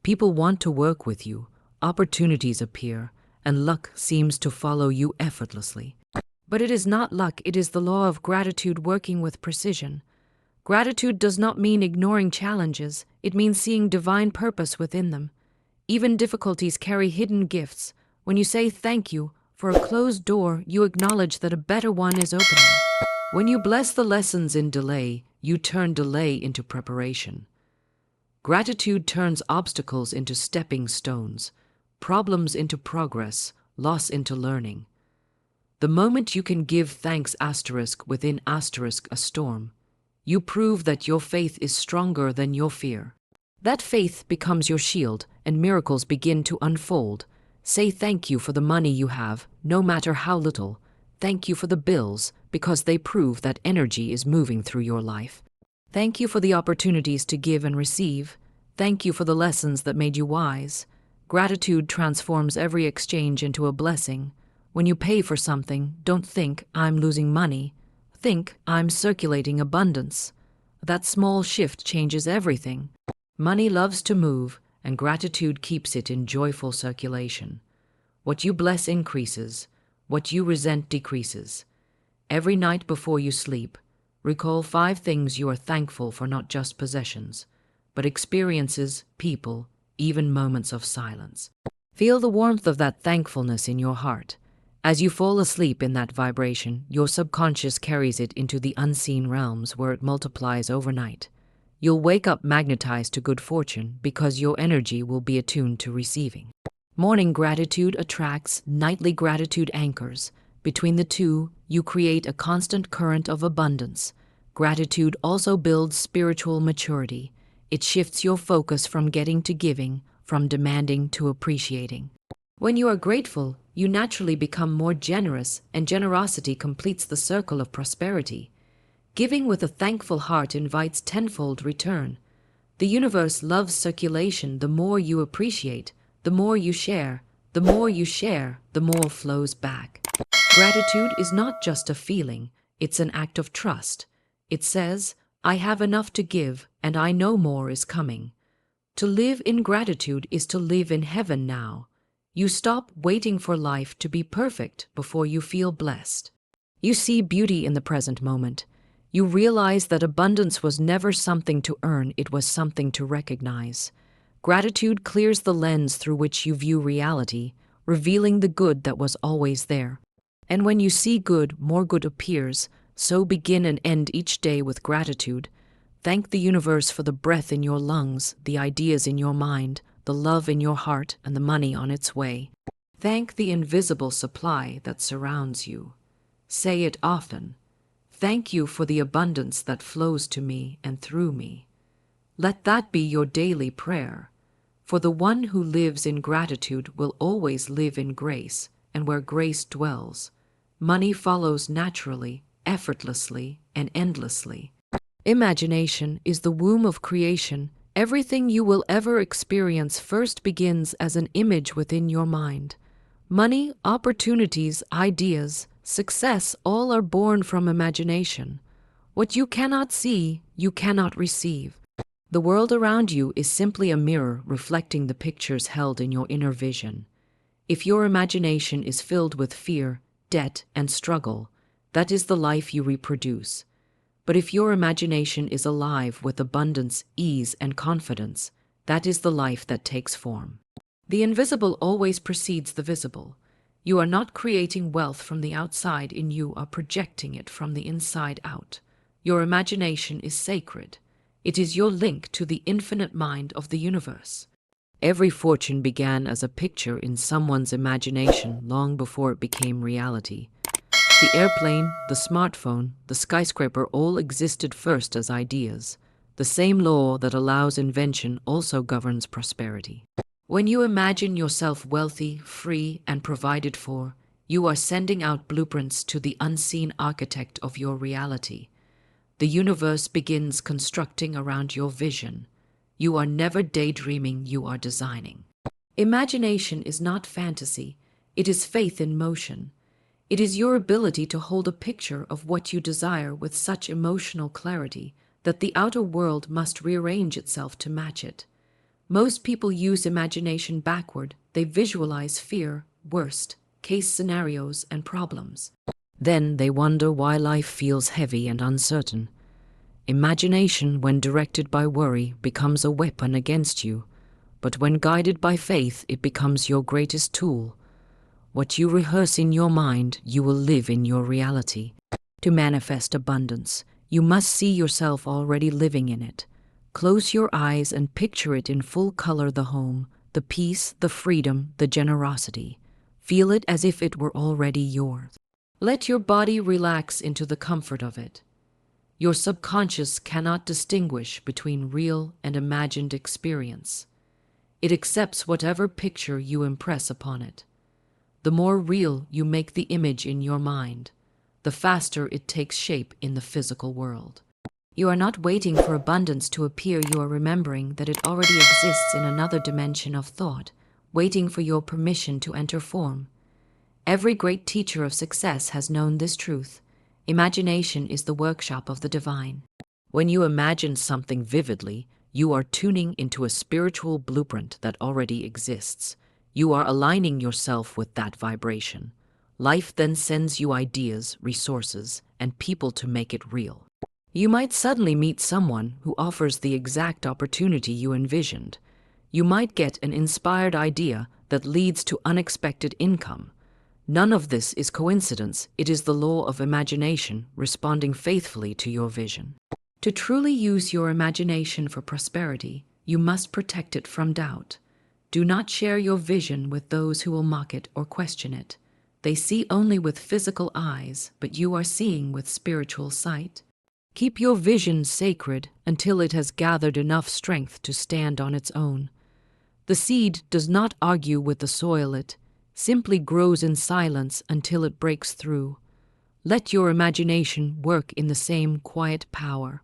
People want to work with you, opportunities appear, and luck seems to follow you effortlessly. But it is not luck, it is the law of gratitude working with precision. Gratitude does not mean ignoring challenges, it means seeing divine purpose within them. Even difficulties carry hidden gifts. When you say thank you for a closed door, you acknowledge that a better one is opening. When you bless the lessons in delay, you turn delay into preparation. Gratitude turns obstacles into stepping stones, problems into progress, loss into learning. The moment you can give thanks asterisk within asterisk a storm, you prove that your faith is stronger than your fear. That faith becomes your shield, and miracles begin to unfold. Say thank you for the money you have, no matter how little. Thank you for the bills, because they prove that energy is moving through your life. Thank you for the opportunities to give and receive. Thank you for the lessons that made you wise. Gratitude transforms every exchange into a blessing. When you pay for something, don't think, I'm losing money. Think, I'm circulating abundance. That small shift changes everything. Money loves to move, and gratitude keeps it in joyful circulation. What you bless increases, what you resent decreases. Every night before you sleep, recall 5 things you are thankful for, not just possessions, but experiences, people, even moments of silence. Feel the warmth of that thankfulness in your heart. As you fall asleep in that vibration, your subconscious carries it into the unseen realms where it multiplies overnight. You'll wake up magnetized to good fortune because your energy will be attuned to receiving. Morning gratitude attracts, nightly gratitude anchors. Between the two, you create a constant current of abundance. Gratitude also builds spiritual maturity. It shifts your focus from getting to giving, from demanding to appreciating. When you are grateful, you naturally become more generous, and generosity completes the circle of prosperity. Giving with a thankful heart invites tenfold return. The universe loves circulation. The more you appreciate, the more you share. The more you share, the more flows back. Gratitude is not just a feeling, it's an act of trust. It says, I have enough to give, and I know more is coming. To live in gratitude is to live in heaven now. You stop waiting for life to be perfect before you feel blessed. You see beauty in the present moment. You realize that abundance was never something to earn, it was something to recognize. Gratitude clears the lens through which you view reality, revealing the good that was always there. And when you see good, more good appears. So begin and end each day with gratitude. Thank the universe for the breath in your lungs, the ideas in your mind, the love in your heart, and the money on its way. Thank the invisible supply that surrounds you. Say it often. Thank you for the abundance that flows to me and through me. Let that be your daily prayer. For the one who lives in gratitude will always live in grace, and where grace dwells, money follows naturally, effortlessly, and endlessly. Imagination is the womb of creation. Everything you will ever experience first begins as an image within your mind. Money, opportunities, ideas, success, all are born from imagination. What you cannot see, you cannot receive. The world around you is simply a mirror reflecting the pictures held in your inner vision. If your imagination is filled with fear, debt, and struggle, that is the life you reproduce. But if your imagination is alive with abundance, ease, and confidence, that is the life that takes form. The invisible always precedes the visible. You are not creating wealth from the outside in, you are projecting it from the inside out. Your imagination is sacred. It is your link to the infinite mind of the universe. Every fortune began as a picture in someone's imagination long before it became reality. The airplane, the smartphone, the skyscraper all existed first as ideas. The same law that allows invention also governs prosperity. When you imagine yourself wealthy, free, and provided for, you are sending out blueprints to the unseen architect of your reality. The universe begins constructing around your vision. You are never daydreaming, you are designing. Imagination is not fantasy, it is faith in motion. It is your ability to hold a picture of what you desire with such emotional clarity that the outer world must rearrange itself to match it. Most people use imagination backward. They visualize fear, worst case scenarios, and problems. Then they wonder why life feels heavy and uncertain. Imagination, when directed by worry, becomes a weapon against you, but when guided by faith, it becomes your greatest tool. What you rehearse in your mind, you will live in your reality. To manifest abundance, you must see yourself already living in it. Close your eyes and picture it in full color: the home, the peace, the freedom, the generosity. Feel it as if it were already yours. Let your body relax into the comfort of it. Your subconscious cannot distinguish between real and imagined experience. It accepts whatever picture you impress upon it. The more real you make the image in your mind, the faster it takes shape in the physical world. You are not waiting for abundance to appear. You are remembering that it already exists in another dimension of thought, waiting for your permission to enter form. Every great teacher of success has known this truth. Imagination is the workshop of the divine. When you imagine something vividly, you are tuning into a spiritual blueprint that already exists. You are aligning yourself with that vibration. Life then sends you ideas, resources, and people to make it real. You might suddenly meet someone who offers the exact opportunity you envisioned. You might get an inspired idea that leads to unexpected income. None of this is coincidence. It is the law of imagination responding faithfully to your vision. To truly use your imagination for prosperity, you must protect it from doubt. Do not share your vision with those who will mock it or question it. They see only with physical eyes, but you are seeing with spiritual sight. Keep your vision sacred until it has gathered enough strength to stand on its own. The seed does not argue with the soil. It simply grows in silence until it breaks through. Let your imagination work in the same quiet power.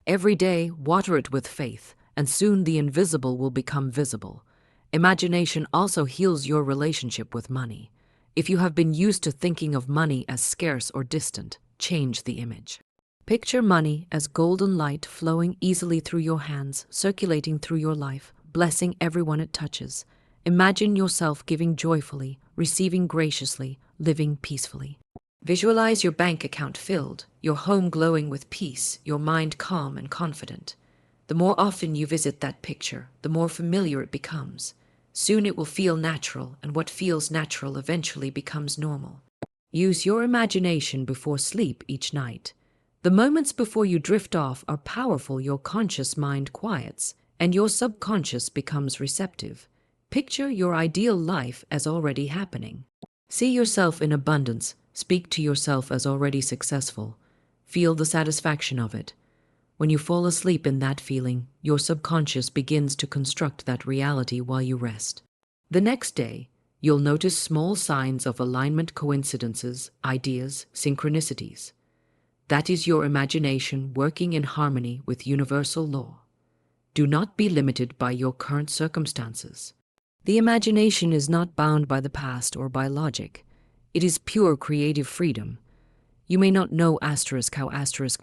Every day, water it with faith, and soon the invisible will become visible. Imagination also heals your relationship with money. If you have been used to thinking of money as scarce or distant, change the image. Picture money as golden light flowing easily through your hands, circulating through your life, blessing everyone it touches. Imagine yourself giving joyfully, receiving graciously, living peacefully. Visualize your bank account filled, your home glowing with peace, your mind calm and confident. The more often you visit that picture, the more familiar it becomes. Soon it will feel natural, and what feels natural eventually becomes normal. Use your imagination before sleep each night. The moments before you drift off are powerful. Your conscious mind quiets, and your subconscious becomes receptive. Picture your ideal life as already happening. See yourself in abundance. Speak to yourself as already successful. Feel the satisfaction of it. When you fall asleep in that feeling, your subconscious begins to construct that reality while you rest. The next day, you'll notice small signs of alignment, coincidences, ideas, synchronicities. That is your imagination working in harmony with universal law. Do not be limited by your current circumstances. The imagination is not bound by the past or by logic. It is pure creative freedom. You may not know how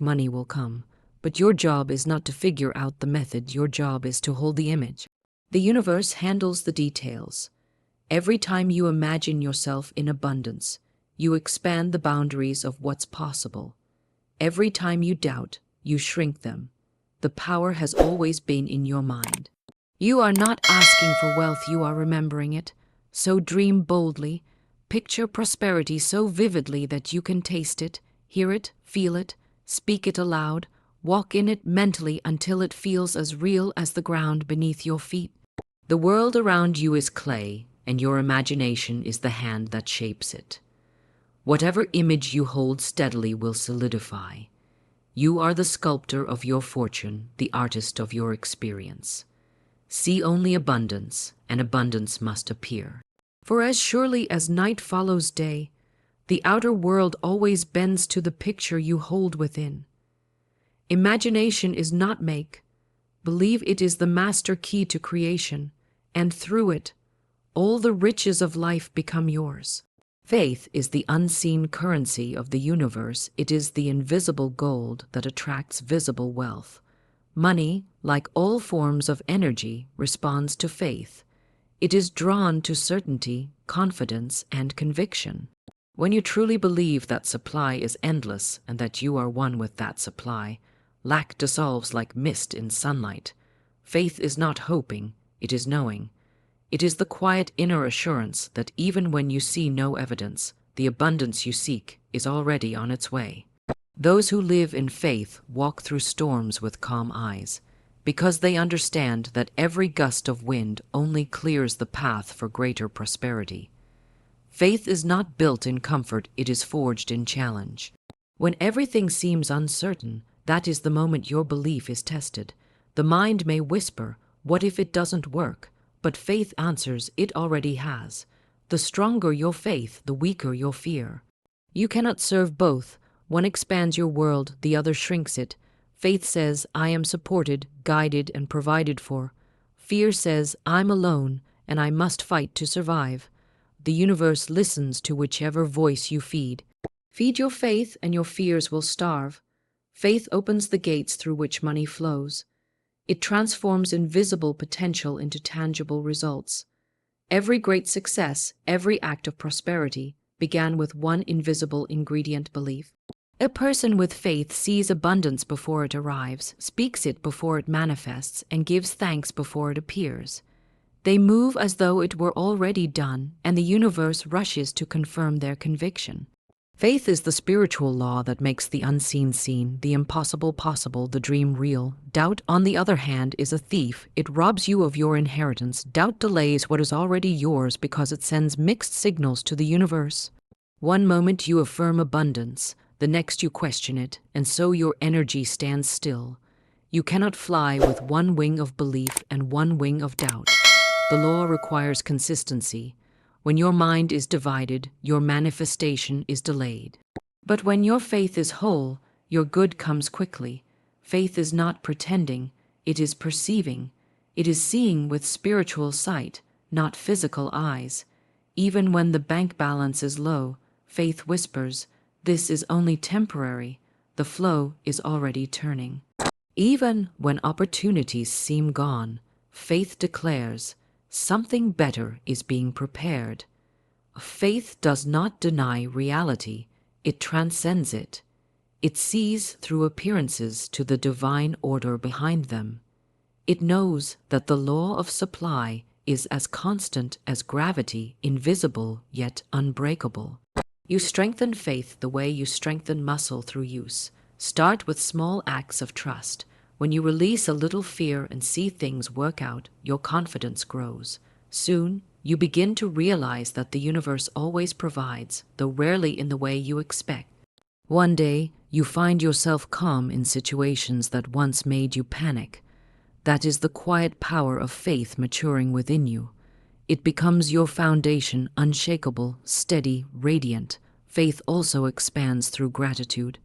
money will come, but your job is not to figure out the method. Your job is to hold the image. The universe handles the details. Every time you imagine yourself in abundance, you expand the boundaries of what's possible. Every time you doubt, you shrink them. The power has always been in your mind. You are not asking for wealth, you are remembering it. So dream boldly. Picture prosperity so vividly that you can taste it, hear it, feel it, speak it aloud, walk in it mentally until it feels as real as the ground beneath your feet. The world around you is clay, and your imagination is the hand that shapes it. Whatever image you hold steadily will solidify. You are the sculptor of your fortune, the artist of your experience. See only abundance, and abundance must appear. For as surely as night follows day, the outer world always bends to the picture you hold within. Imagination is not make. Believe it is the master key to creation, and through it, all the riches of life become yours. Faith is the unseen currency of the universe. It is the invisible gold that attracts visible wealth. Money, like all forms of energy, responds to faith. It is drawn to certainty, confidence, and conviction. When you truly believe that supply is endless and that you are one with that supply, lack dissolves like mist in sunlight. Faith is not hoping, it is knowing. It is the quiet inner assurance that even when you see no evidence, the abundance you seek is already on its way. Those who live in faith walk through storms with calm eyes, because they understand that every gust of wind only clears the path for greater prosperity. Faith is not built in comfort, it is forged in challenge. When everything seems uncertain, that is the moment your belief is tested. The mind may whisper, "What if it doesn't work?" But faith answers, "It already has." The stronger your faith, the weaker your fear. You cannot serve both. One expands your world, the other shrinks it. Faith says, "I am supported, guided, and provided for." Fear says, "I'm alone, and I must fight to survive." The universe listens to whichever voice you feed. Feed your faith and your fears will starve. Faith opens the gates through which money flows. It transforms invisible potential into tangible results. Every great success, every act of prosperity, began with one invisible ingredient: belief. A person with faith sees abundance before it arrives, speaks it before it manifests, and gives thanks before it appears. They move as though it were already done, and the universe rushes to confirm their conviction. Faith is the spiritual law that makes the unseen seen, the impossible possible, the dream real. Doubt, on the other hand, is a thief. It robs you of your inheritance. Doubt delays what is already yours because it sends mixed signals to the universe. One moment you affirm abundance, the next you question it, and so your energy stands still. You cannot fly with one wing of belief and one wing of doubt. The law requires consistency. When your mind is divided, your manifestation is delayed. But when your faith is whole, your good comes quickly. Faith is not pretending, it is perceiving. It is seeing with spiritual sight, not physical eyes. Even when the bank balance is low, faith whispers, "This is only temporary." The flow is already turning. Even when opportunities seem gone, faith declares, "Something better is being prepared." Faith does not deny reality, it transcends it. It sees through appearances to the divine order behind them. It knows that the law of supply is as constant as gravity, invisible yet unbreakable. You strengthen faith the way you strengthen muscle through use. Start with small acts of trust. When you release a little fear and see things work out, your confidence grows. Soon, you begin to realize that the universe always provides, though rarely in the way you expect. One day, you find yourself calm in situations that once made you panic. That is the quiet power of faith maturing within you. It becomes your foundation, unshakable, steady, radiant. Faith also expands through gratitude.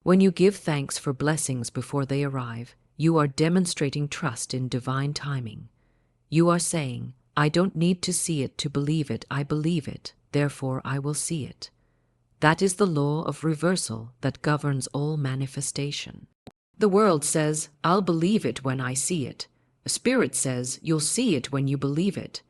When you give thanks for blessings before they arrive, you are demonstrating trust in divine timing. You are saying, "I don't need to see it to believe it, I believe it, therefore I will see it." That is the law of reversal that governs all manifestation. The world says, "I'll believe it when I see it." A spirit says, "You'll see it when you believe it."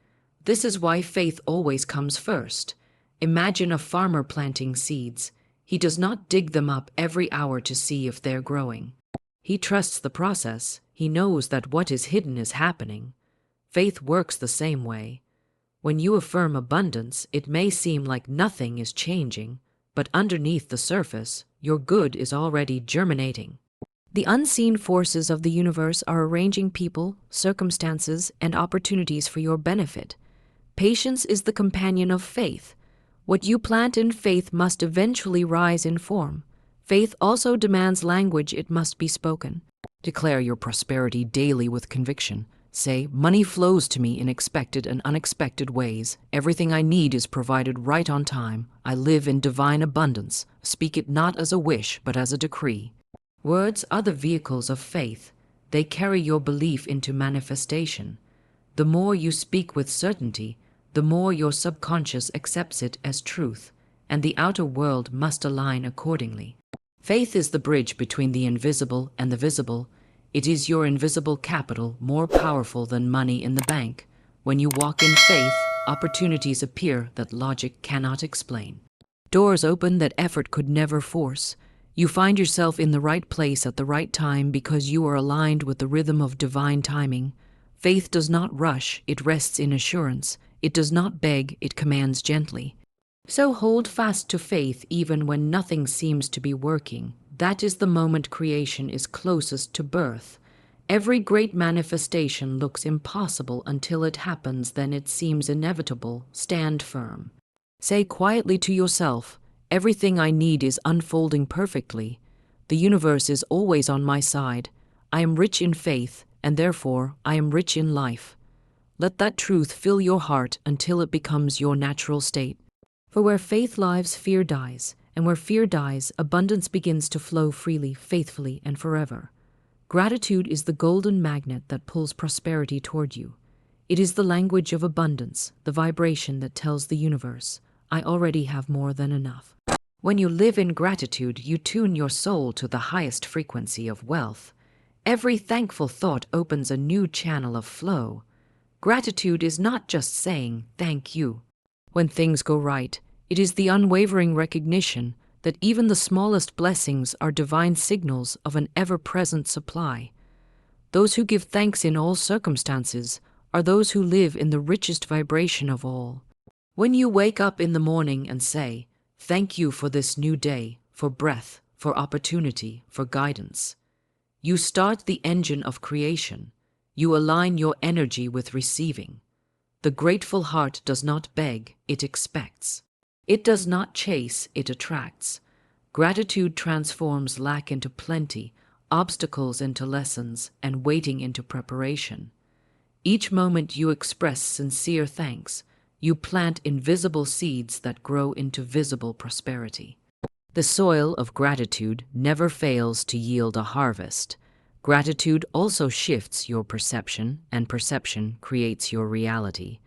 This is why faith always comes first. Imagine a farmer planting seeds. He does not dig them up every hour to see if they're growing. He trusts the process. He knows that what is hidden is happening. Faith works the same way. When you affirm abundance, it may seem like nothing is changing, but underneath the surface, your good is already germinating. The unseen forces of the universe are arranging people, circumstances, and opportunities for your benefit. Patience is the companion of faith. What you plant in faith must eventually rise in form. Faith also demands language, it must be spoken. Declare your prosperity daily with conviction. Say, "Money flows to me in expected and unexpected ways. Everything I need is provided right on time. I live in divine abundance." Speak it not as a wish, but as a decree. Words are the vehicles of faith. They carry your belief into manifestation. The more you speak with certainty, the more your subconscious accepts it as truth, and the outer world must align accordingly. Faith is the bridge between the invisible and the visible. It is your invisible capital, more powerful than money in the bank. When you walk in faith, opportunities appear that logic cannot explain. Doors open that effort could never force. You find yourself in the right place at the right time because you are aligned with the rhythm of divine timing. Faith does not rush, it rests in assurance. It does not beg, it commands gently. So hold fast to faith even when nothing seems to be working. That is the moment creation is closest to birth. Every great manifestation looks impossible until it happens, then it seems inevitable. Stand firm. Say quietly to yourself, everything I need is unfolding perfectly. The universe is always on my side. I am rich in faith, and therefore I am rich in life. Let that truth fill your heart until it becomes your natural state. For where faith lives, fear dies, and where fear dies, abundance begins to flow freely, faithfully, and forever. Gratitude is the golden magnet that pulls prosperity toward you. It is the language of abundance, the vibration that tells the universe, I already have more than enough. When you live in gratitude, you tune your soul to the highest frequency of wealth. Every thankful thought opens a new channel of flow. Gratitude is not just saying thank you. When things go right, it is the unwavering recognition that even the smallest blessings are divine signals of an ever-present supply. Those who give thanks in all circumstances are those who live in the richest vibration of all. When you wake up in the morning and say, thank you for this new day, for breath, for opportunity, for guidance, you start the engine of creation. You align your energy with receiving. The grateful heart does not beg, it expects. It does not chase, it attracts. Gratitude transforms lack into plenty, obstacles into lessons, and waiting into preparation. Each moment you express sincere thanks, you plant invisible seeds that grow into visible prosperity. The soil of gratitude never fails to yield a harvest. Gratitude also shifts your perception, and perception creates your reality.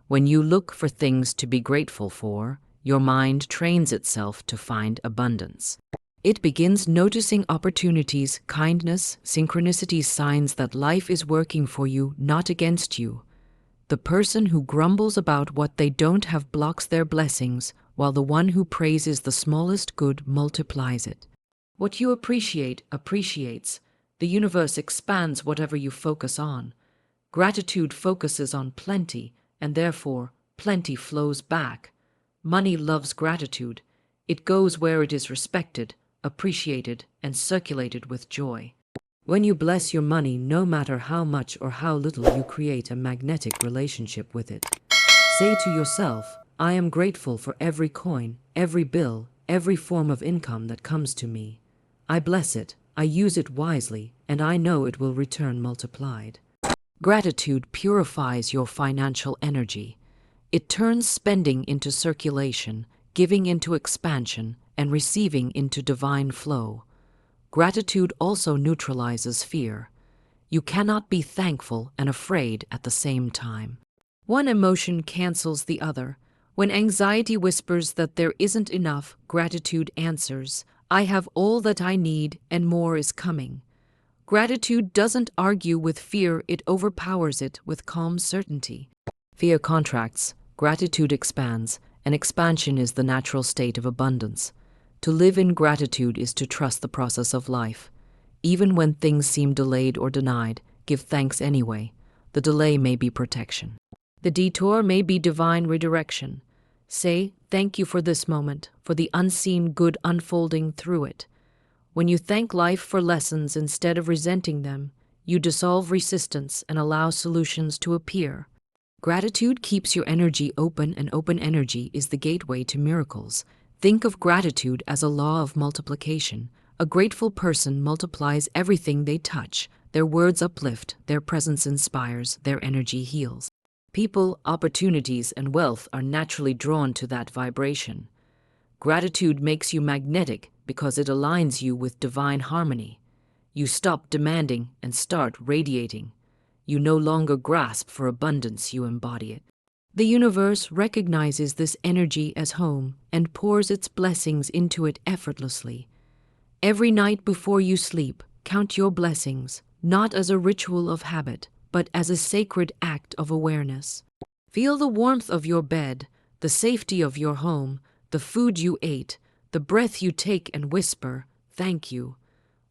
When you look for things to be grateful for, your mind trains itself to find abundance. It begins noticing opportunities, kindness, synchronicities, signs that life is working for you, not against you. The person who grumbles about what they don't have blocks their blessings, while the one who praises the smallest good multiplies it. What you appreciate appreciates. The universe expands whatever you focus on. Gratitude focuses on plenty, and therefore plenty flows back. Money loves gratitude. It goes where it is respected, appreciated, and circulated with joy. When you bless your money, no matter how much or how little, you create a magnetic relationship with it. Say to yourself, I am grateful for every coin, every bill, every form of income that comes to me. I bless it, I use it wisely, and I know it will return multiplied. Gratitude purifies your financial energy. It turns spending into circulation, giving into expansion, and receiving into divine flow. Gratitude also neutralizes fear. You cannot be thankful and afraid at the same time. One emotion cancels the other. When anxiety whispers that there isn't enough, gratitude answers, I have all that I need and more is coming. Gratitude doesn't argue with fear, it overpowers it with calm certainty. Fear contracts, gratitude expands, and expansion is the natural state of abundance. To live in gratitude is to trust the process of life. Even when things seem delayed or denied, give thanks anyway. The delay may be protection. The detour may be divine redirection. Say, thank you for this moment, for the unseen good unfolding through it. When you thank life for lessons instead of resenting them, you dissolve resistance and allow solutions to appear. Gratitude keeps your energy open, and open energy is the gateway to miracles. Think of gratitude as a law of multiplication. A grateful person multiplies everything they touch. Their words uplift, their presence inspires, their energy heals. People, opportunities, and wealth are naturally drawn to that vibration. Gratitude makes you magnetic because it aligns you with divine harmony. You stop demanding and start radiating. You no longer grasp for abundance, you embody it. The universe recognizes this energy as home and pours its blessings into it effortlessly. Every night before you sleep, count your blessings, not as a ritual of habit, but as a sacred act of awareness. Feel the warmth of your bed, the safety of your home, the food you ate, the breath you take, and whisper, "Thank you."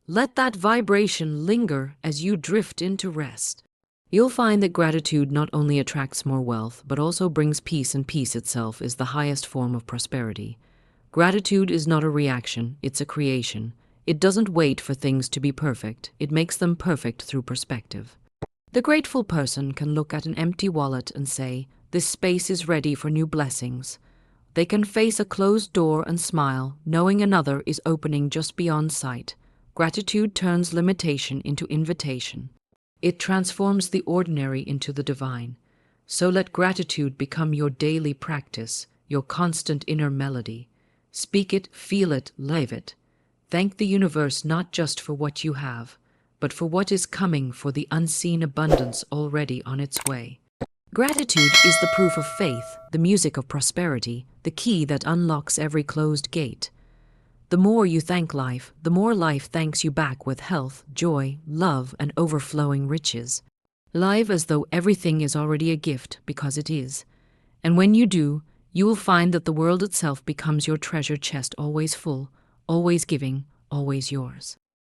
Let that vibration linger as you drift into rest. You'll find that gratitude not only attracts more wealth, but also brings peace, and peace itself is the highest form of prosperity. Gratitude is not a reaction, it's a creation. It doesn't wait for things to be perfect, it makes them perfect through perspective. The grateful person can look at an empty wallet and say, "This space is ready for new blessings." They can face a closed door and smile, knowing another is opening just beyond sight. Gratitude turns limitation into invitation. It transforms the ordinary into the divine. So let gratitude become your daily practice, your constant inner melody. Speak it, feel it, live it. Thank the universe not just for what you have, but for what is coming, for the unseen abundance already on its way. Gratitude is the proof of faith, the music of prosperity, the key that unlocks every closed gate. The more you thank life, the more life thanks you back with health, joy, love, and overflowing riches. Live as though everything is already a gift, because it is. And when you do, you will find that the world itself becomes your treasure chest, always full, always giving, always yours.